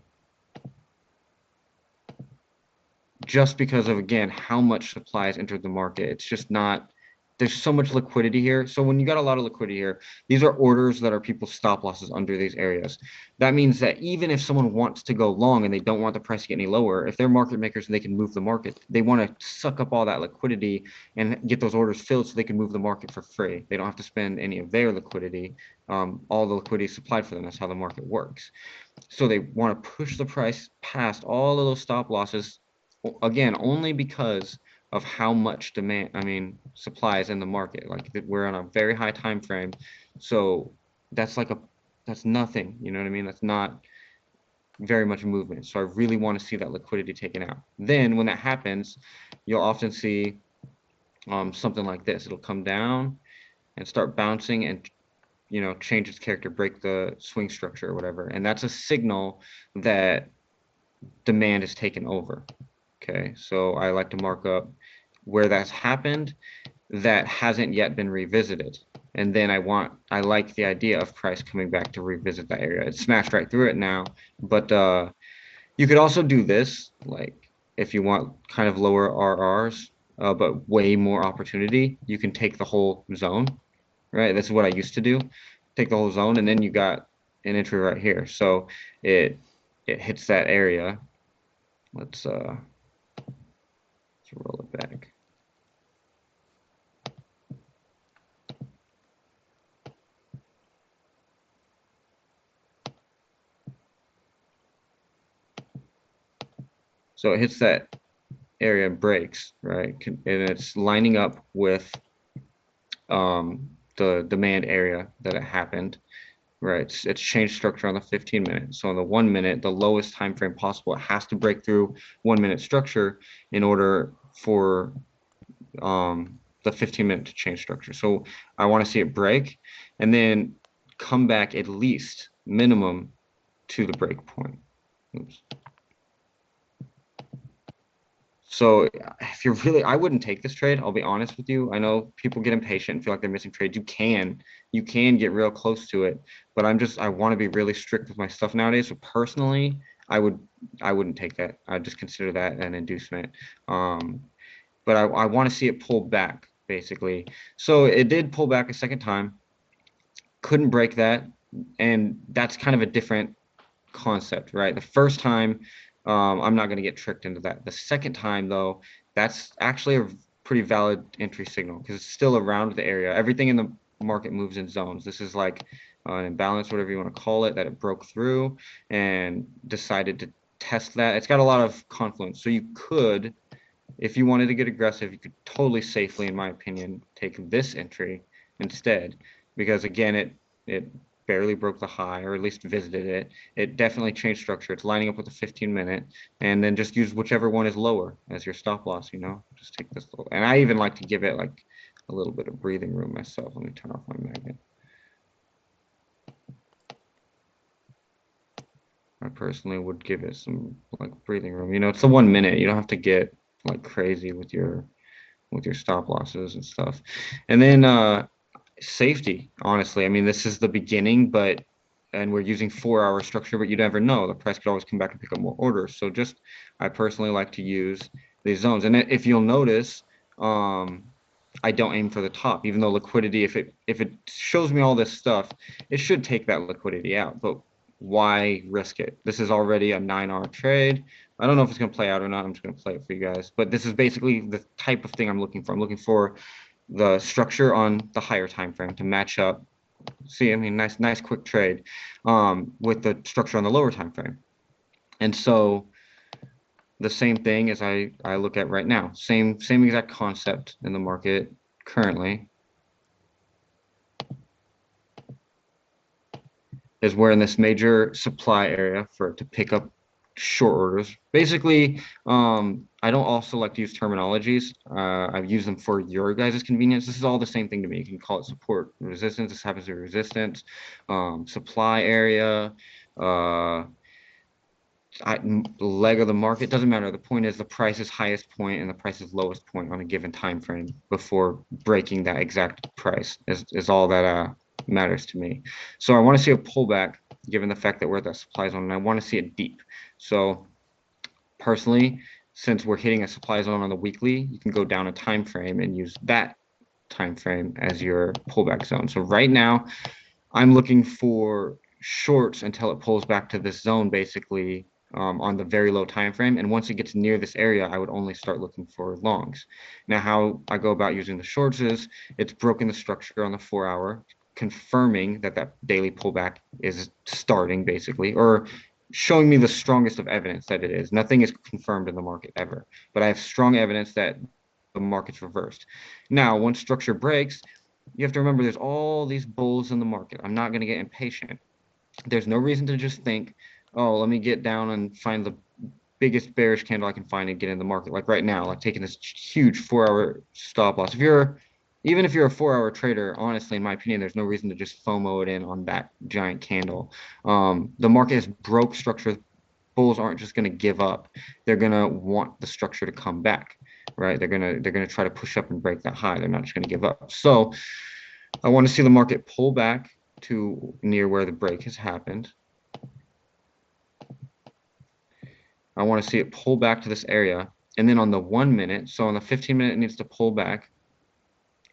Just because of, again, how much supply has entered the market. It's just not, there's so much liquidity here. So when you got a lot of liquidity here, these are orders that are people's stop losses under these areas. That means that even if someone wants to go long and they don't want the price to get any lower, if they're market makers and they can move the market, they want to suck up all that liquidity and get those orders filled so they can move the market for free. They don't have to spend any of their liquidity. All the liquidity is supplied for them. That's how the market works. So they want to push the price past all of those stop losses, again, only because of how much supply is in the market. Like we're on a very high time frame, so that's nothing. You know what I mean? That's not very much movement. So I really want to see that liquidity taken out. Then when that happens, you'll often see something like this. It'll come down and start bouncing and change its character, break the swing structure or whatever. And that's a signal that demand is taken over. Okay, so I like to mark up where that's happened that hasn't yet been revisited. And then I like the idea of price coming back to revisit that area. It smashed right through it now, but you could also do this, like if you want kind of lower RRs, but way more opportunity, you can take the whole zone, right? That's what I used to do. Take the whole zone, and then you got an entry right here. So it hits that area. Let's roll it back. So it hits that area and breaks, right? And it's lining up with the demand area that it happened, right? It's changed structure on the 15-minute. So on the 1 minute, the lowest time frame possible, it has to break through 1 minute structure in order for the 15-minute to change structure. So I want to see it break and then come back at least minimum to the break point. Oops. So if you're really, I wouldn't take this trade. I'll be honest with you. I know people get impatient and feel like they're missing trades. You can get real close to it, but I want to be really strict with my stuff nowadays. So personally, I wouldn't take that. I'd just consider that an inducement. But I want to see it pull back basically. So it did pull back a second time, couldn't break that, and that's kind of a different concept, right? The first time, I'm not going to get tricked into that. The second time, though, that's actually a pretty valid entry signal because it's still around the area. Everything in the market moves in zones. This is like an imbalance, whatever you want to call it, that it broke through and decided to test that. It's got a lot of confluence. So you could, if you wanted to get aggressive, you could totally safely, in my opinion, take this entry instead, because again, it barely broke the high, or at least visited it. It definitely changed structure. It's lining up with the 15-minute, and then just use whichever one is lower as your stop loss. Just take this little, and I even like to give it like a little bit of breathing room myself. Let me turn off my magnet. I personally would give it some like breathing room. It's the 1 minute. You don't have to get like crazy with your stop losses and stuff. And then safety, honestly. I mean, this is the beginning, and we're using 4-hour structure, but you never know. The price could always come back and pick up more orders. So I personally like to use these zones. And if you'll notice, I don't aim for the top, even though liquidity, if it shows me all this stuff, it should take that liquidity out. But why risk it? This is already a 9-hour trade. I don't know if it's going to play out or not. I'm just going to play it for you guys. But this is basically the type of thing I'm looking for. I'm looking for the structure on the higher time frame to match up. See, I mean, nice quick trade with the structure on the lower time frame. And so the same thing as I look at right now, same exact concept in the market currently, is we're in this major supply area for it to pick up short orders. Basically, I don't also like to use terminologies. I've used them for your guys' convenience. This is all the same thing to me. You can call it support, resistance. This happens to be resistance, supply area, leg of the market. Doesn't matter. The point is the price is highest point and the price is lowest point on a given time frame before breaking that exact price is all that matters to me. So I want to see a pullback given the fact that we're at that supply zone, and I want to see it deep. So personally, since we're hitting a supply zone on the weekly, you can go down a time frame and use that time frame as your pullback zone. So right now, I'm looking for shorts until it pulls back to this zone, basically on the very low time frame. And once it gets near this area, I would only start looking for longs. Now, how I go about using the shorts is it's broken the structure on the 4-hour, confirming that daily pullback is starting, basically, or showing me the strongest of evidence that it is. Nothing is confirmed in the market ever, but I have strong evidence that the market's reversed. Now, once structure breaks, you have to remember there's all these bulls in the market. I'm not going to get impatient. There's no reason to just think, oh, let me get down and find the biggest bearish candle I can find and get in the market. Like right now, like taking this huge 4-hour stop loss. Even if you're a 4-hour trader, honestly, in my opinion, there's no reason to just FOMO it in on that giant candle. The market is broke structure. Bulls aren't just going to give up. They're going to want the structure to come back, right? They're going to try to push up and break that high. They're not just going to give up. So I want to see the market pull back to near where the break has happened. I want to see it pull back to this area. And then on the 1 minute, so on the 15-minute, it needs to pull back.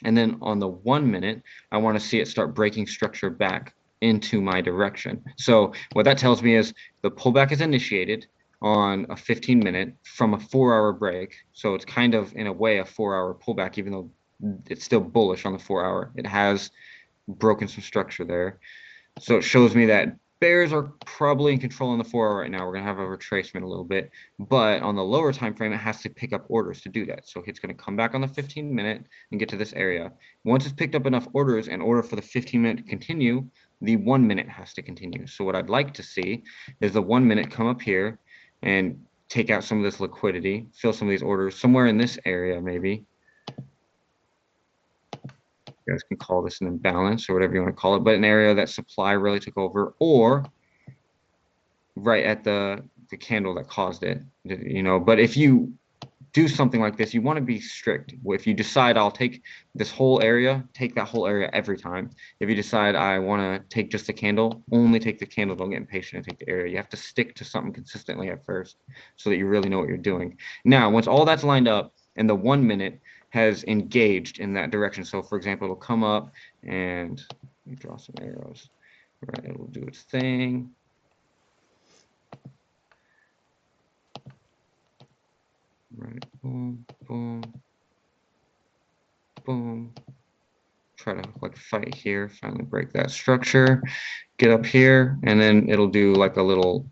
And then on the 1 minute, I want to see it start breaking structure back into my direction. So what that tells me is the pullback is initiated on a 15-minute from a 4-hour break. So it's kind of, in a way, a 4-hour pullback, even though it's still bullish on the 4-hour. It has broken some structure there. So it shows me that bears are probably in control on the 4-hour right now. We're going to have a retracement a little bit, but on the lower time frame, it has to pick up orders to do that. So it's going to come back on the 15-minute and get to this area. Once it's picked up enough orders, in order for the 15-minute to continue, the 1 minute has to continue. So what I'd like to see is the 1 minute come up here and take out some of this liquidity, fill some of these orders somewhere in this area, maybe. You guys can call this an imbalance or whatever you want to call it, but an area that supply really took over, or right at the candle that caused it, But if you do something like this, you want to be strict. If you decide I'll take this whole area, take that whole area every time. If you decide I want to take just the candle, only take the candle. Don't get impatient and take the area. You have to stick to something consistently at first so that you really know what you're doing. Now, once all that's lined up and the 1 minute has engaged in that direction. So for example, it'll come up and let me draw some arrows. Right, it'll do its thing. Right, boom, boom, boom. Try to like fight here, finally break that structure, get up here, and then it'll do like a little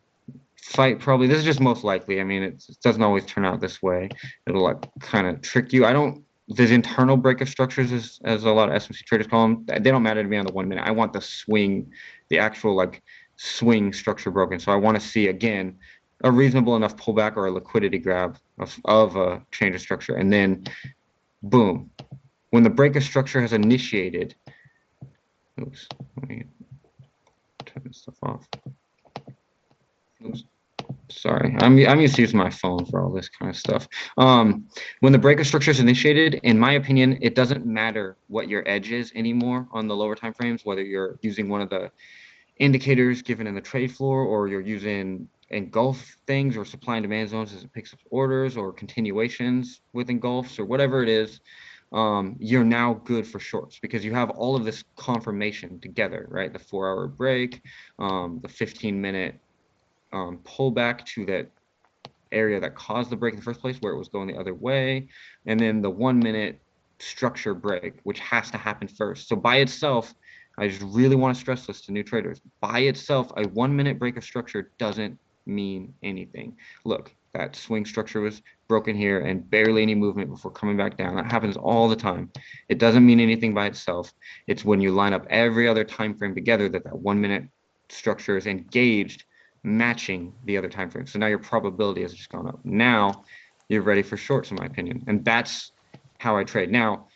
fight probably. This is just most likely. I mean, it doesn't always turn out this way. It'll like kind of trick you. I don't, there's internal break of structures as a lot of SMC traders call them. They don't matter to me on the 1 minute. I want the swing, the actual like swing structure broken. So I want to see again a reasonable enough pullback or a liquidity grab of a change of structure. And then boom, when the break of structure has initiated, oops, let me turn this stuff off. Oops. Sorry, I'm used to using my phone for all this kind of stuff. When the break of structure is initiated, in my opinion, it doesn't matter what your edge is anymore on the lower time frames, whether you're using one of the indicators given in the trade floor or you're using engulf things or supply and demand zones as it picks up orders or continuations with engulfs or whatever it is. You're now good for shorts because you have all of this confirmation together, right? The 4-hour break, the 15-minute pullback to that area that caused the break in the first place where it was going the other way, and then the 1 minute structure break, which has to happen first. So by itself, I just really want to stress this to new traders. By itself, a 1 minute break of structure doesn't mean anything. Look, that swing structure was broken here and barely any movement before coming back down. That happens all the time. It doesn't mean anything by itself. It's when you line up every other time frame together that that 1 minute structure is engaged, matching the other time frame. So now your probability has just gone up. Now you're ready for shorts, in my opinion. And that's how I trade. Now,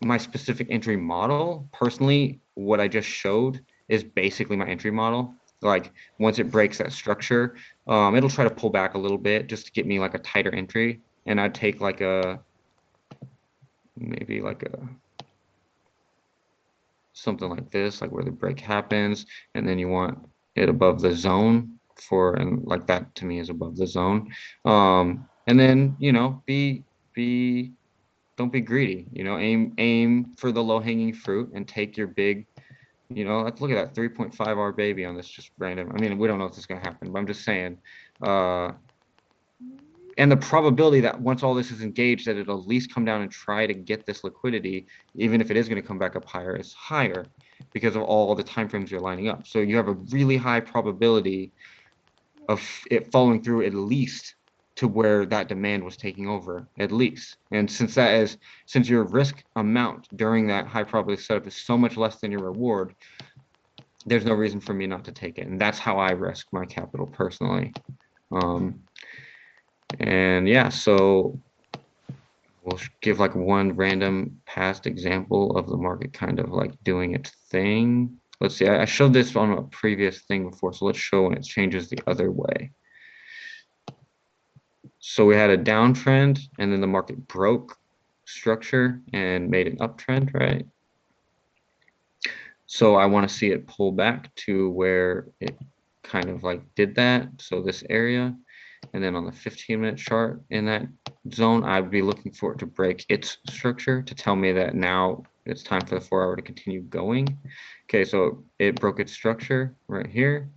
my specific entry model, personally, what I just showed is basically my entry model. Like once it breaks that structure, it'll try to pull back a little bit just to get me like a tighter entry. And I'd take like a, maybe like a, something like this, like where the break happens. And then you want it above the zone for, and like that to me is above the zone. And then, you know, don't be greedy, you know, aim for the low hanging fruit and take your big, you know, let's look at that 3.5 hour baby on this, just random. I mean, we don't know if this is going to happen, but I'm just saying, and the probability that once all this is engaged, that it'll at least come down and try to get this liquidity, even if it is going to come back up higher, is higher because of all the timeframes you're lining up. So you have a really high probability of it following through at least to where that demand was taking over, at least. And since your risk amount during that high probability setup is so much less than your reward, there's no reason for me not to take it. And that's how I risk my capital personally. And yeah, so we'll give like one random past example of the market kind of like doing its thing. Let's see, I showed this on a previous thing before, so let's show when it changes the other way. So we had a downtrend and then the market broke structure and made an uptrend, right? So I want to see it pull back to where it kind of like did that. So this area, and then on the 15-minute chart in that zone, I'd be looking for it to break its structure to tell me that now it's time for the 4-hour to continue going. Okay, so it broke its structure right here.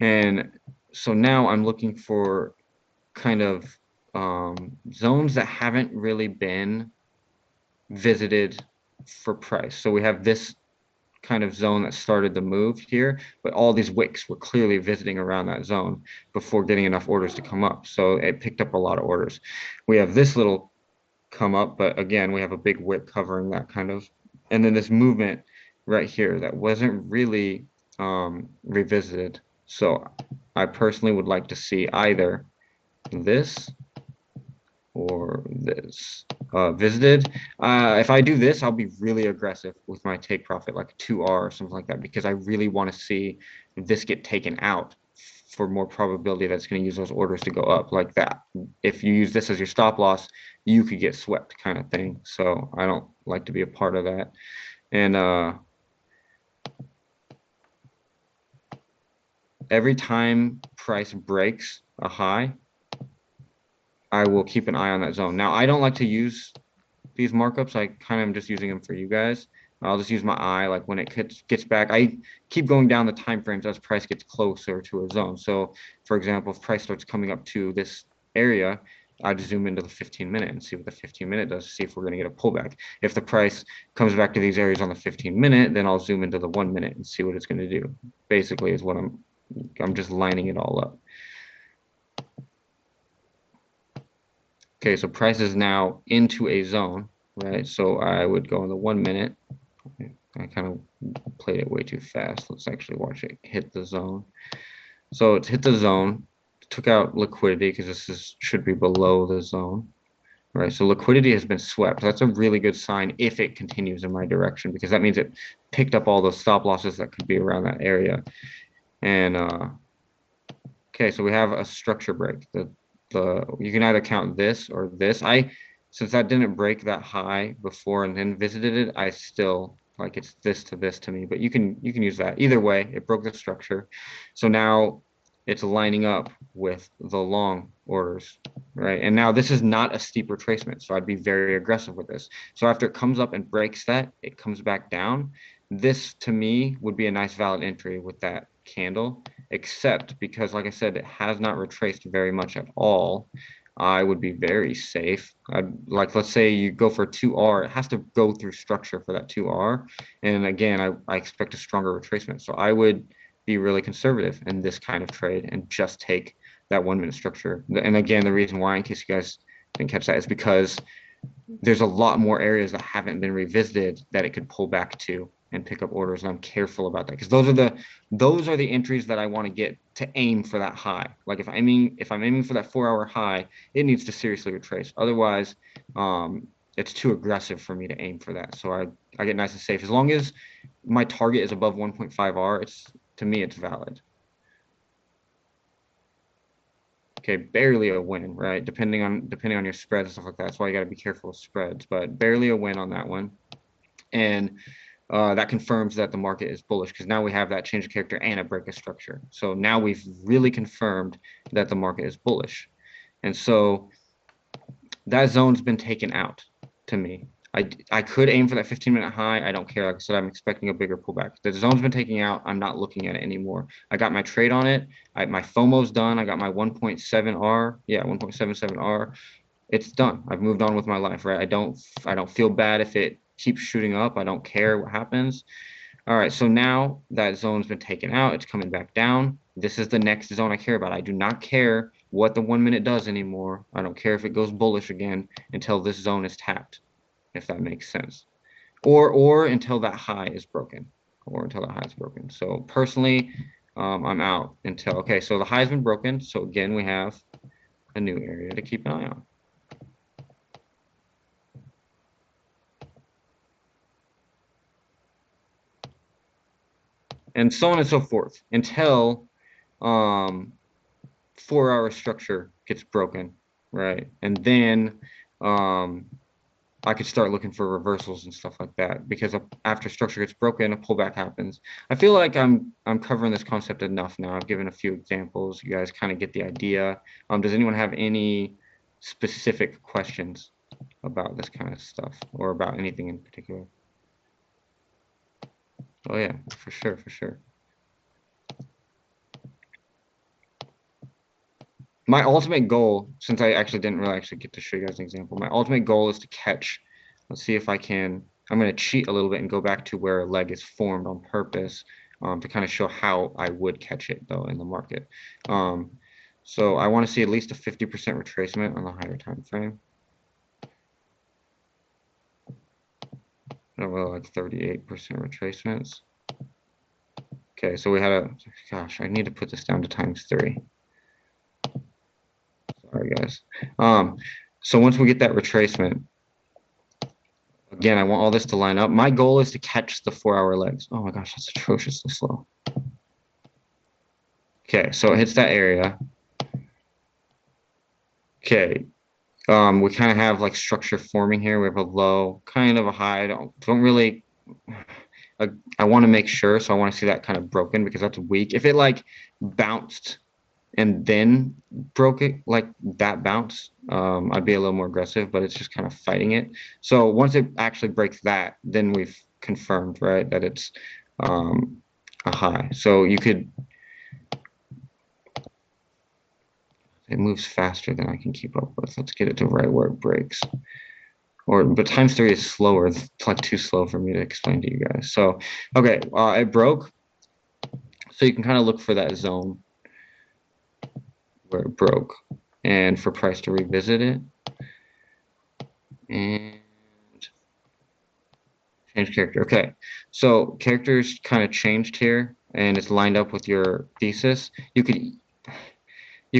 And so now I'm looking for kind of zones that haven't really been visited for price. So we have this kind of zone that started the move here, but all these wicks were clearly visiting around that zone before getting enough orders to come up. So it picked up a lot of orders. We have this little come up, but again, we have a big wick covering that kind of, and then this movement right here that wasn't really revisited. So I personally would like to see either this or this visited. If I do this, I'll be really aggressive with my take profit, like 2R or something like that, because I really want to see this get taken out for more probability that's going to use those orders to go up like that. If you use this as your stop loss, you could get swept kind of thing. So I don't like to be a part of that. And every time price breaks a high, I will keep an eye on that zone. Now, I don't like to use these markups. I kind of am just using them for you guys. I'll just use my eye, like when it gets back. I keep going down the time frames as price gets closer to a zone. So, for example, if price starts coming up to this area, I'd zoom into the 15-minute and see what the 15-minute does, see if we're going to get a pullback. If the price comes back to these areas on the 15-minute, then I'll zoom into the 1-minute and see what it's going to do. Basically, is what I'm just lining it all up. Okay, so price is now into a zone, right? So I would go in the 1-minute. I kind of played it way too fast. Let's actually watch it hit the zone. So it's hit the zone, took out liquidity because this should be below the zone, right? So liquidity has been swept. That's a really good sign if it continues in my direction, because that means it picked up all those stop losses that could be around that area. And okay, so we have a structure break. You can either count this or this. Since that didn't break that high before and then visited it, I still like it's this to this to me, but you can use that. Either way, it broke the structure. So now it's lining up with the long orders, right? And now this is not a steep retracement, so I'd be very aggressive with this. So after it comes up and breaks that, it comes back down. This to me would be a nice valid entry with that candle, except because, like I said, it has not retraced very much at all. I would be very safe. Like, let's say you go for 2R, it has to go through structure for that 2R. And again, I expect a stronger retracement. So I would be really conservative in this kind of trade and just take that 1-minute structure. And again, the reason why, in case you guys didn't catch that, is because there's a lot more areas that haven't been revisited that it could pull back to and pick up orders. And I'm careful about that because those are the entries that I want to get to aim for that high. Like if I'm aiming for that 4-hour high, it needs to seriously retrace. Otherwise, it's too aggressive for me to aim for that. So I get nice and safe. As long as my target is above 1.5R, to me it's valid. Okay, barely a win, right? Depending on your spreads and stuff like that. That's why you got to be careful with spreads, but barely a win on that one. And that confirms that the market is bullish because now we have that change of character and a break of structure. So now we've really confirmed that the market is bullish. And so that zone's been taken out to me. I could aim for that 15-minute high. I don't care. Like I said, I'm expecting a bigger pullback. The zone's been taken out. I'm not looking at it anymore. I got my trade on it. My FOMO's done. I got my 1.7R. Yeah, 1.77R. It's done. I've moved on with my life, right? I don't feel bad if it keeps shooting up. I don't care what happens. All right, so now that zone's been taken out, it's coming back down. This is the next zone I care about. I do not care what the 1-minute does anymore. I don't care if it goes bullish again until this zone is tapped, if that makes sense. Or until that high is broken. So personally, I'm out until, okay, so the high's been broken. So again, we have a new area to keep an eye on. And so on and so forth until 4-hour structure gets broken, right? And then I could start looking for reversals and stuff like that because after structure gets broken, a pullback happens. I feel like I'm covering this concept enough now. I've given a few examples. You guys kind of get the idea. Does anyone have any specific questions about this kind of stuff or about anything in particular? Oh yeah, for sure. My ultimate goal, since I actually didn't really get to show you guys an example, my ultimate goal is to catch. Let's see if I can. I'm going to cheat a little bit and go back to where a leg is formed on purpose to kind of show how I would catch it though in the market. So I want to see at least a 50% retracement on the higher time frame. I don't really like 38% retracements. Okay, so we had gosh, I need to put this down to ×3. Sorry, guys. So once we get that retracement, again, I want all this to line up. My goal is to catch the 4-hour legs. Oh my gosh, that's atrociously slow. Okay, so it hits that area. Okay, we kind of have like structure forming here. We have a low, kind of a high. Don't really. I want to make sure, so I want to see that kind of broken because that's weak. If it like bounced and then broke it like that bounce, I'd be a little more aggressive, but it's just kind of fighting it. So once it actually breaks that, then we've confirmed, right, that it's a high. So you could, it moves faster than I can keep up with. Let's get it to right where it breaks. But times 3 is slower. It's like too slow for me to explain to you guys. So, okay, it broke. So you can kind of look for that zone where it broke and for price to revisit it. And change character. Okay, so characters kind of changed here and it's lined up with your thesis. You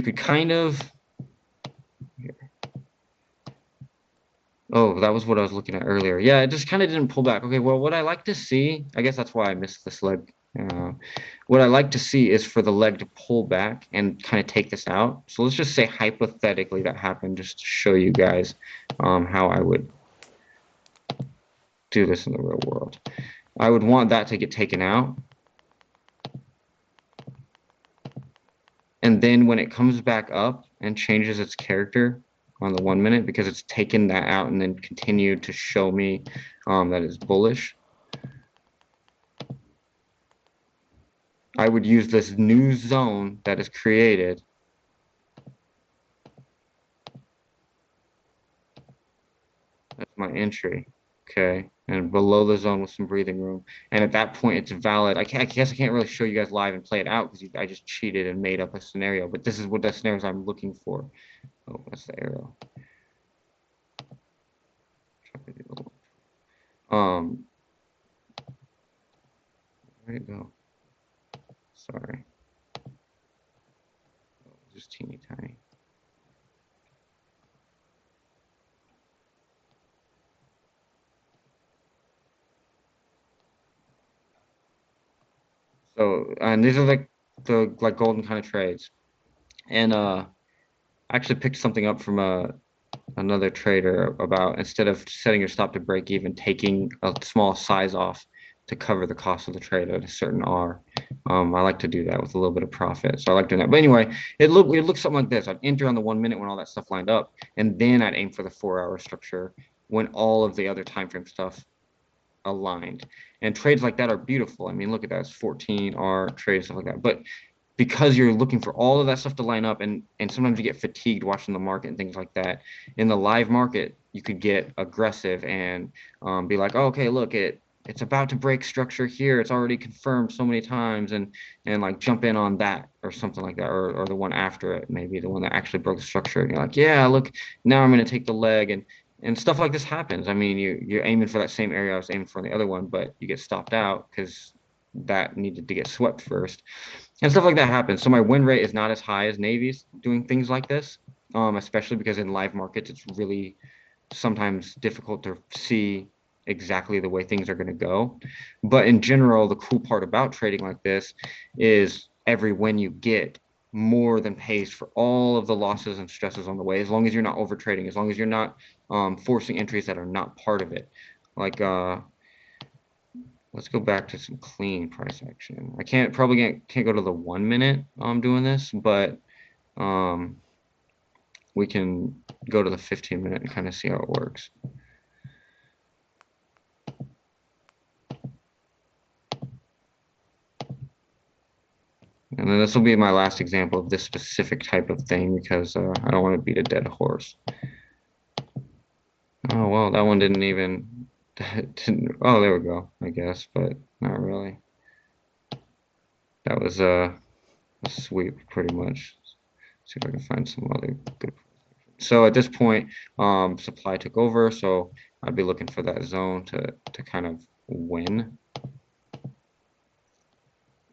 could kind of, oh, that was what I was looking at earlier. Yeah, it just kind of didn't pull back. Okay, well, what I like to see, I guess that's why I missed this leg. What I like to see is for the leg to pull back and kind of take this out. So let's just say hypothetically that happened just to show you guys how I would do this in the real world. I would want that to get taken out. And then when it comes back up and changes its character on the 1 minute, because it's taken that out and then continued to show me that it's bullish, I would use this new zone that is created. That's my entry. Okay. And below the zone with some breathing room. And at that point, it's valid. I guess I can't really show you guys live and play it out because I just cheated and made up a scenario. But this is what the scenarios I'm looking for. Oh, that's the arrow. Where'd it go? Sorry. Just teeny tiny. So, and these are like the golden kind of trades. And I actually picked something up from another trader about instead of setting your stop to break even, taking a small size off to cover the cost of the trade at a certain R. I like to do that with a little bit of profit. So I like doing that. But anyway, it looks something like this. I'd enter on the 1 minute when all that stuff lined up, and then I'd aim for the 4-hour structure when all of the other time frame stuff aligned. And trades like that are beautiful. I mean, look at that. It's 14R trades, stuff like that. But because you're looking for all of that stuff to line up and sometimes you get fatigued watching the market and things like that. In the live market, you could get aggressive and be like, oh, okay, look, it's about to break structure here. It's already confirmed so many times and like jump in on that or something like that, or the one after it, maybe the one that actually broke the structure. And you're like, yeah, look, now I'm going to take the leg and stuff like this happens. I mean, you're aiming for that same area I was aiming for in the other one, but you get stopped out because that needed to get swept first and stuff like that happens. So my win rate is not as high as Navy's doing things like this, especially because in live markets, it's really sometimes difficult to see exactly the way things are going to go. But in general, the cool part about trading like this is every win you get more than pays for all of the losses and stresses on the way, as long as you're not over trading, as long as you're not forcing entries that are not part of it. Like, let's go back to some clean price action. I can't go to the 1 minute doing this, but we can go to the 15 minute and kind of see how it works. And then this will be my last example of this specific type of thing because I don't want to beat a dead horse. Oh, well, that one didn't even, oh, there we go, I guess, but not really. That was a sweep pretty much. See if I can find some other good. So at this point, supply took over, so I'd be looking for that zone to kind of win.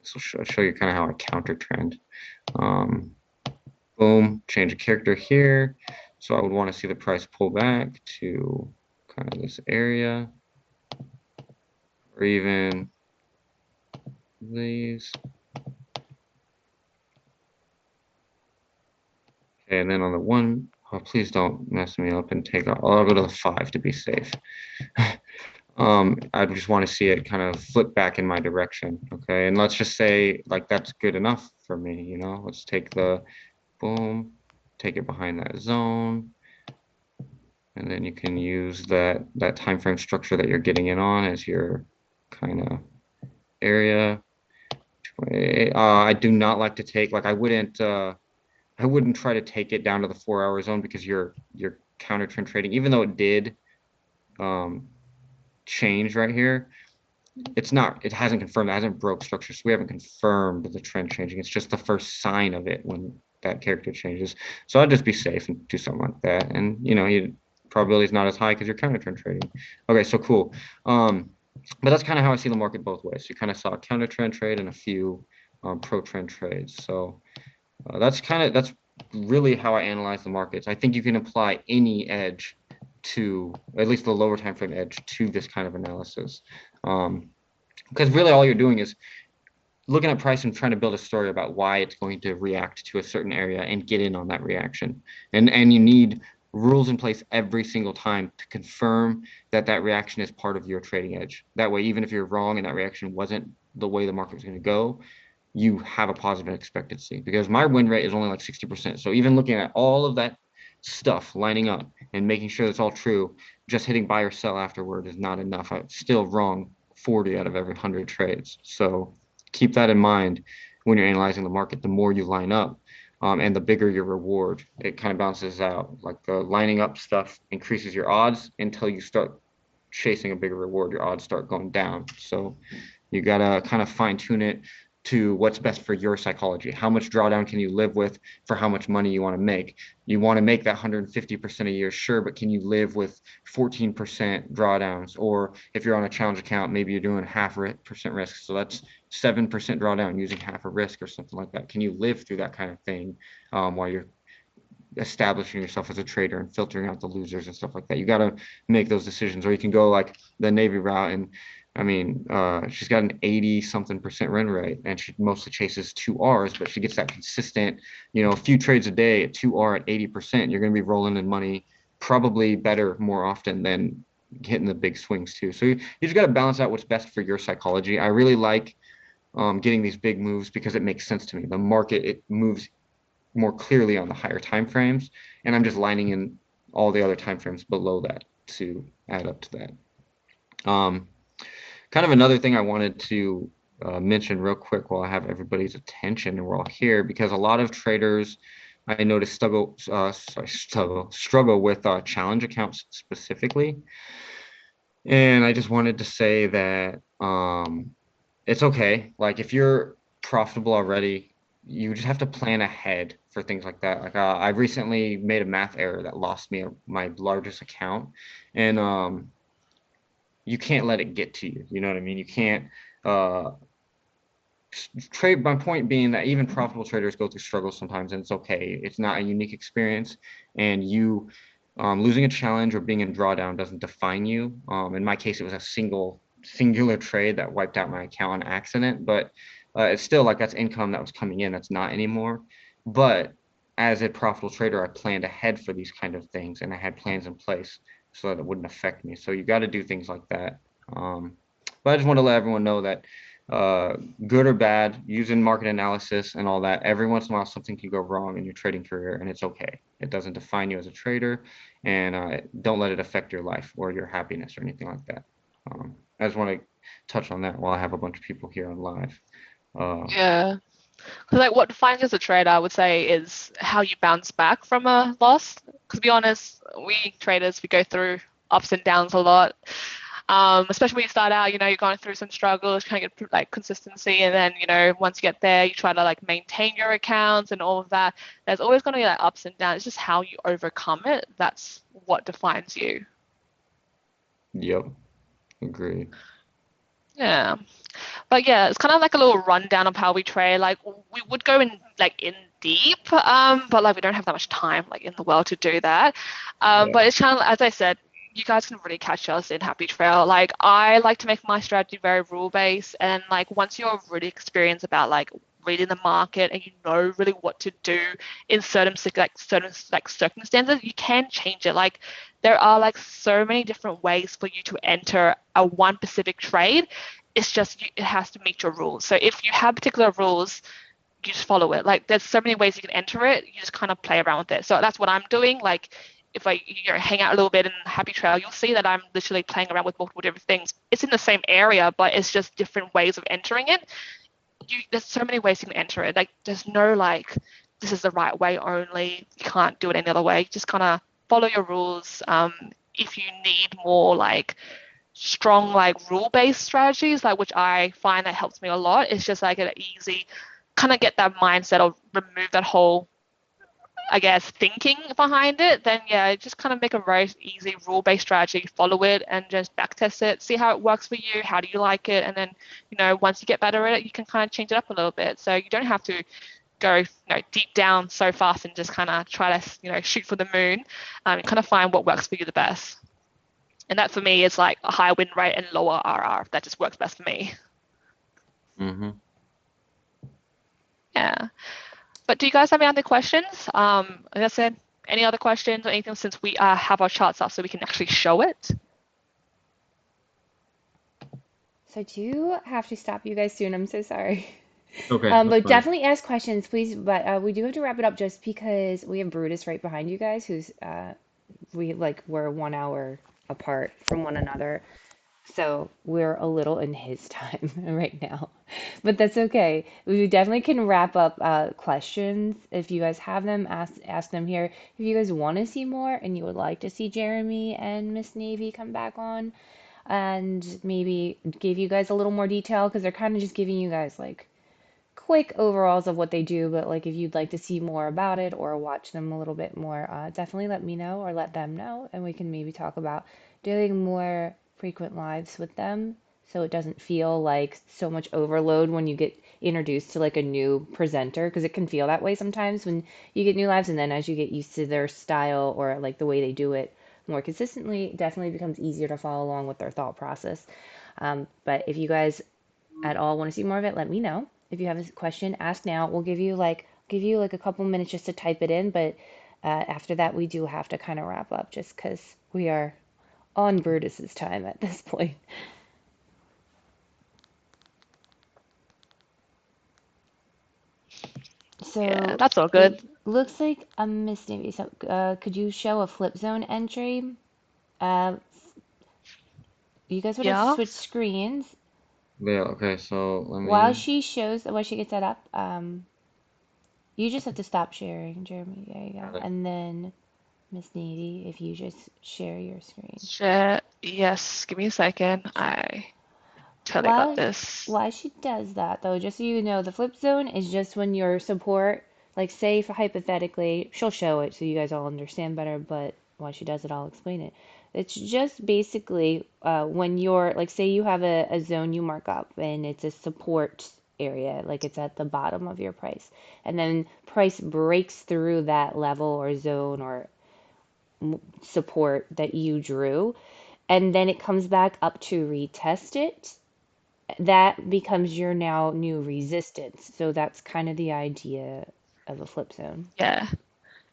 So I'll show you kind of how I counter trend. Boom, change a character here. So I would want to see the price pull back to kind of this area, or even these. Okay, and then on the one, oh, please don't mess me up and take off. I'll go to the 5 to be safe. I just want to see it kind of flip back in my direction. Okay, and let's just say like that's good enough for me, you know. Let's take the boom, take it behind that zone, and then you can use that time frame structure that you're getting in on as your kind of area. I do not like to take like I wouldn't try to take it down to the 4 hour zone because you're counter trend trading, even though it did um, change right here. It hasn't confirmed, it hasn't broke structure, so we haven't confirmed the trend changing. It's just the first sign of it when that character changes. So I'd just be safe and do something like that. And you know, you probability is not as high because you're counter trend trading. Okay, so cool. But that's kind of how I see the market both ways. You kind of saw a counter trend trade and a few pro trend trades. So that's really how I analyze the markets. I think you can apply any edge to at least the lower time frame edge to this kind of analysis. Because really all you're doing is looking at price and trying to build a story about why it's going to react to a certain area and get in on that reaction. And you need rules in place every single time to confirm that that reaction is part of your trading edge. That way, even if you're wrong and that reaction wasn't the way the market was going to go, you have a positive expectancy, because my win rate is only like 60%. So even looking at all of that stuff lining up and making sure it's all true, just hitting buy or sell afterward is not enough. I'm still wrong 40 out of every 100 trades. So keep that in mind when you're analyzing the market. The more you line up, and the bigger your reward, it kind of balances out. Like the lining up stuff increases your odds until you start chasing a bigger reward, your odds start going down. So you gotta kind of fine tune it to what's best for your psychology. How much drawdown can you live with for how much money you want to make? You want to make that 150% a year, sure, but can you live with 14% drawdowns? Or if you're on a challenge account, maybe you're doing half percent risk. So that's 7% drawdown using half a risk or something like that. Can you live through that kind of thing while you're establishing yourself as a trader and filtering out the losers and stuff like that? You got to make those decisions. Or you can go like the Navy route, and I mean, she's got an 80 something percent run rate, and she mostly chases 2Rs, but she gets that consistent, you know, a few trades a day at 2R at 80%. You're going to be rolling in money probably better more often than hitting the big swings too. So you just got to balance out what's best for your psychology. I really like getting these big moves because it makes sense to me. The market, it moves more clearly on the higher time frames, and I'm just lining in all the other time frames below that to add up to that. Kind of another thing I wanted to mention real quick while I have everybody's attention and we're all here, because a lot of traders I noticed struggle with challenge accounts specifically. And I just wanted to say that it's okay. Like if you're profitable already, you just have to plan ahead for things like that. Like I recently made a math error that lost me my largest account, and you can't let it get to you. You know what I mean? You can't uh, trade. My point being that even profitable traders go through struggles sometimes, and it's okay. It's not a unique experience, and you losing a challenge or being in drawdown doesn't define you. In my case, it was a singular trade that wiped out my account on accident, but it's still like that's income that was coming in that's not anymore. But as a profitable trader, I planned ahead for these kind of things, and I had plans in place so that it wouldn't affect me. So you got to do things like that. But I just want to let everyone know that uh, good or bad, using market analysis and all that, every once in a while something can go wrong in your trading career, and it's okay. It doesn't define you as a trader, and don't let it affect your life or your happiness or anything like that. I just want to touch on that while I have a bunch of people here on live. Yeah. Because like what defines you as a trader, I would say, is how you bounce back from a loss. Because to be honest, we traders, we go through ups and downs a lot. Especially when you start out, you know, you're going through some struggles, trying to get like consistency, and then you know, once you get there, you try to like maintain your accounts and all of that. There's always going to be like ups and downs. It's just how you overcome it. That's what defines you. Yep, agree. Yeah. But yeah, it's kind of like a little rundown of how we trade. Like we would go in like in deep, but like we don't have that much time like in the world to do that. Yeah. But it's kind of, as I said, you guys can really catch us in Happy Trail. Like I like to make my strategy very rule based, and like once you're really experienced about like reading the market and you know really what to do in certain circumstances, you can change it. Like there are like so many different ways for you to enter a one specific trade. It's just it has to meet your rules. So if you have particular rules, you just follow it. Like there's so many ways you can enter it. You just kind of play around with it. So that's what I'm doing. Like if I hang out a little bit in Happy Trail, you'll see that I'm literally playing around with multiple different things. It's in the same area, but it's just different ways of entering it. There's so many ways you can enter it. Like there's no like this is the right way only. You can't do it any other way. Just kind of follow your rules. If you need more like strong like rule-based strategies, like which I find that helps me a lot, it's just like an easy kind of get that mindset or remove that whole I guess thinking behind it, then yeah, just kind of make a very easy rule-based strategy, follow it and just backtest it, see how it works for you, how do you like it, and then once you get better at it, you can kind of change it up a little bit. So you don't have to go deep down so fast and just kind of try to shoot for the moon. Kind of find what works for you the best, and that for me is like a high win rate and lower RR. That just works best for me. Mm-hmm. Yeah. But do you guys have any other questions? Like I said, any other questions or anything since we have our charts up so we can actually show it? So I do have to stop you guys soon. I'm so sorry. Okay, But that's fine. definitely ask questions, please. But we do have to wrap it up just because we have Brutus right behind you guys, who's we're 1 hour apart from one another. So we're a little in his time right now, but that's okay. We definitely can wrap up questions if you guys have them. Ask them here. If you guys want to see more and you would like to see Jeremy and Miss Navy come back on and maybe give you guys a little more detail because they're kind of just giving you guys like quick overalls of what they do. But like if you'd like to see more about it or watch them a little bit more, definitely let me know or let them know, and we can maybe talk about doing more frequent lives with them so it doesn't feel like so much overload when you get introduced to like a new presenter, because it can feel that way sometimes when you get new lives, and then as you get used to their style or like the way they do it more consistently, it definitely becomes easier to follow along with their thought process. But if you guys at all want to see more of it, let me know. If you have a question, ask now. We'll give you like a couple minutes just to type it in, but after that we do have to kind of wrap up just because we are on Brutus's time at this point. So Yeah, that's all good. it looks like a Miss Navy. So could you show a flip zone entry? Uh, you guys would have to Yeah. switch screens. Yeah, okay, so While she gets that up, you just have to stop sharing, Jeremy. There you go. And then Miss Navy, if you just share your screen. Share. Yes, give me a second. I totally got While this. while she does that, though, just so you know, the flip zone is just when your support, like say for hypothetically, she'll show it so you guys all understand better, but while she does it, I'll explain it. It's just basically when you're, like say you have a zone you mark up and it's a support area, like it's at the bottom of your price. And then price breaks through that level or zone or support that you drew, and then it comes back up to retest it, that becomes your now new resistance. So that's kind of the idea of a flip zone. Yeah.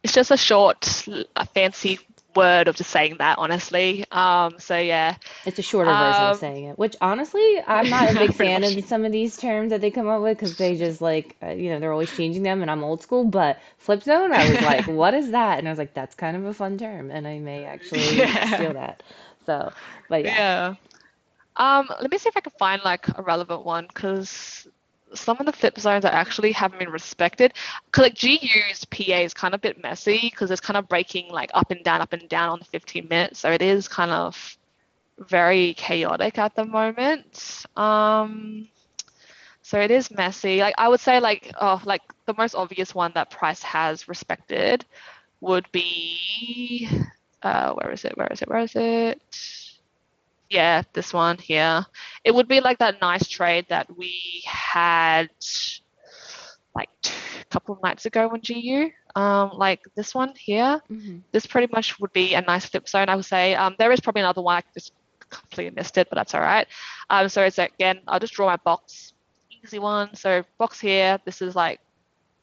It's just a fancy word of just saying that, honestly. So yeah. It's a shorter version of Um, saying it, which honestly, I'm not a big pretty fan much. of some of these terms that they come up with because they just like, they're always changing them and I'm old school. But flip zone, I was like, what is that? And I was like, that's kind of a fun term and I may actually steal Yeah. that. So, but yeah. Yeah. Let me see if I can find like a relevant one because some of the flip zones I actually haven't been respected. Because like GU's PA is kind of a bit messy because it's kind of breaking like up and down on the 15 minutes. So it is kind of very chaotic at the moment. So it is messy. Like I would say like the most obvious one that Price has respected would be where is it? Where is it? Where is it? Yeah, this one here. It would be like that nice trade that we had like a couple of nights ago on GU. Like this one here. Hmm. This pretty much would be a nice flip zone, I would say. There is probably another one. I just completely missed it, but that's all right. So it's again, I'll just draw my box. easy one. So box here, this is like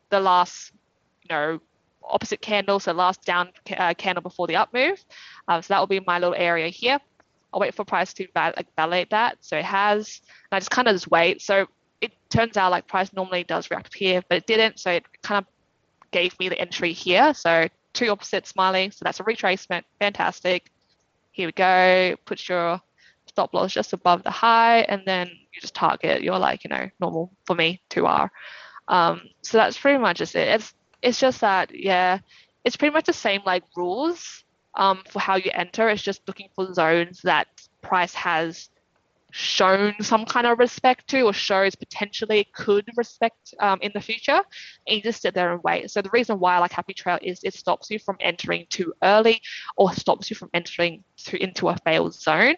the last, opposite candle, so last down candle before the up move. So that will be my little area here. I'll wait for price to validate that. So it has, and I just kind of just wait. So it turns out like price normally does react here, but it didn't. So it kind of gave me the entry here. So two opposite smiley. So that's a retracement. Fantastic. Here we go. Put your stop loss just above the high, and then you just target your normal for me 2R. So that's pretty much just it. It's just that, yeah, it's pretty much the same like rules for how you enter. It's just looking for zones that price has shown some kind of respect to, or shows potentially could respect in the future, and you just sit there and wait. So the reason why I like Happy Trail is it stops you from entering too early, or stops you from entering into a failed zone.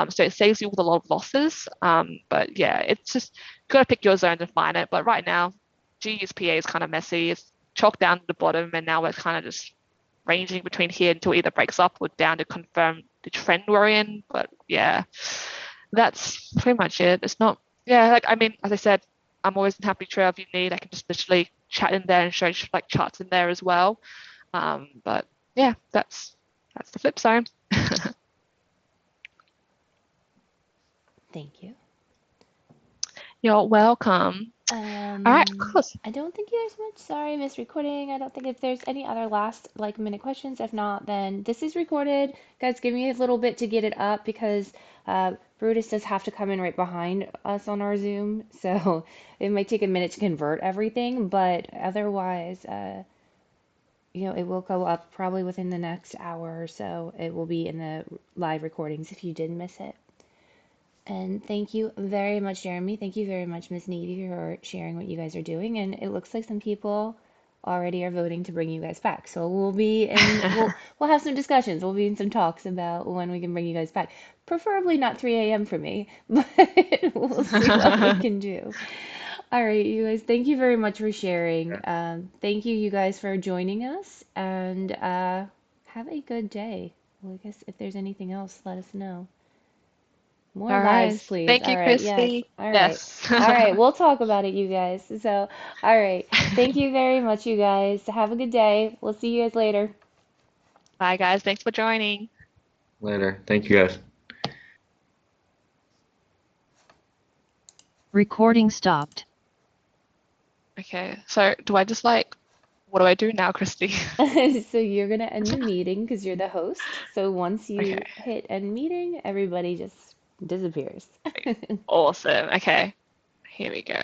So it saves you with a lot of losses. But yeah, it's just gotta pick your zone to find it. But right now, GUSPA is kind of messy. It's chalked down to the bottom, and now we're kind of just ranging between here until either breaks up or down to confirm the trend we're in. But yeah, that's pretty much it. It's not, yeah, like, I mean, as I said, I'm always in Happy Trail. If you need, I can just literally chat in there and show like charts in there as well. But yeah, that's the flip zone. Thank you. You're welcome. All right, of course. I don't think there's much. Sorry, missed recording. I don't think if there's any other last like minute questions. If not, then this is recorded. Guys, give me a little bit to get it up because Brutus does have to come in right behind us on our Zoom, so it might take a minute to convert everything. But otherwise, it will go up probably within the next hour or so. It will be in the live recordings if you did miss it. And thank you very much, Jeremy. Thank you very much, Miss Needy, for sharing what you guys are doing. And it looks like some people already are voting to bring you guys back. So we'll have some discussions. We'll be in some talks about when we can bring you guys back. Preferably not 3 a.m. for me, but we'll see what we can do. All right, you guys, thank you very much for sharing. Thank you guys for joining us, and have a good day. Well, I guess if there's anything else, let us know. More All lives, right. please. Thank All you, right, yes. Christy. All right. Yes. All right, we'll talk about it, you guys. So, all right. Thank you very much, you guys. Have a good day. We'll see you guys later. Bye, guys. Thanks for joining. Later. Thank you, guys. Recording stopped. Okay, so do I just what do I do now, Christy? So you're gonna end the meeting because you're the host. So once you Okay, hit end meeting, everybody just disappears. awesome. Okay, here we go.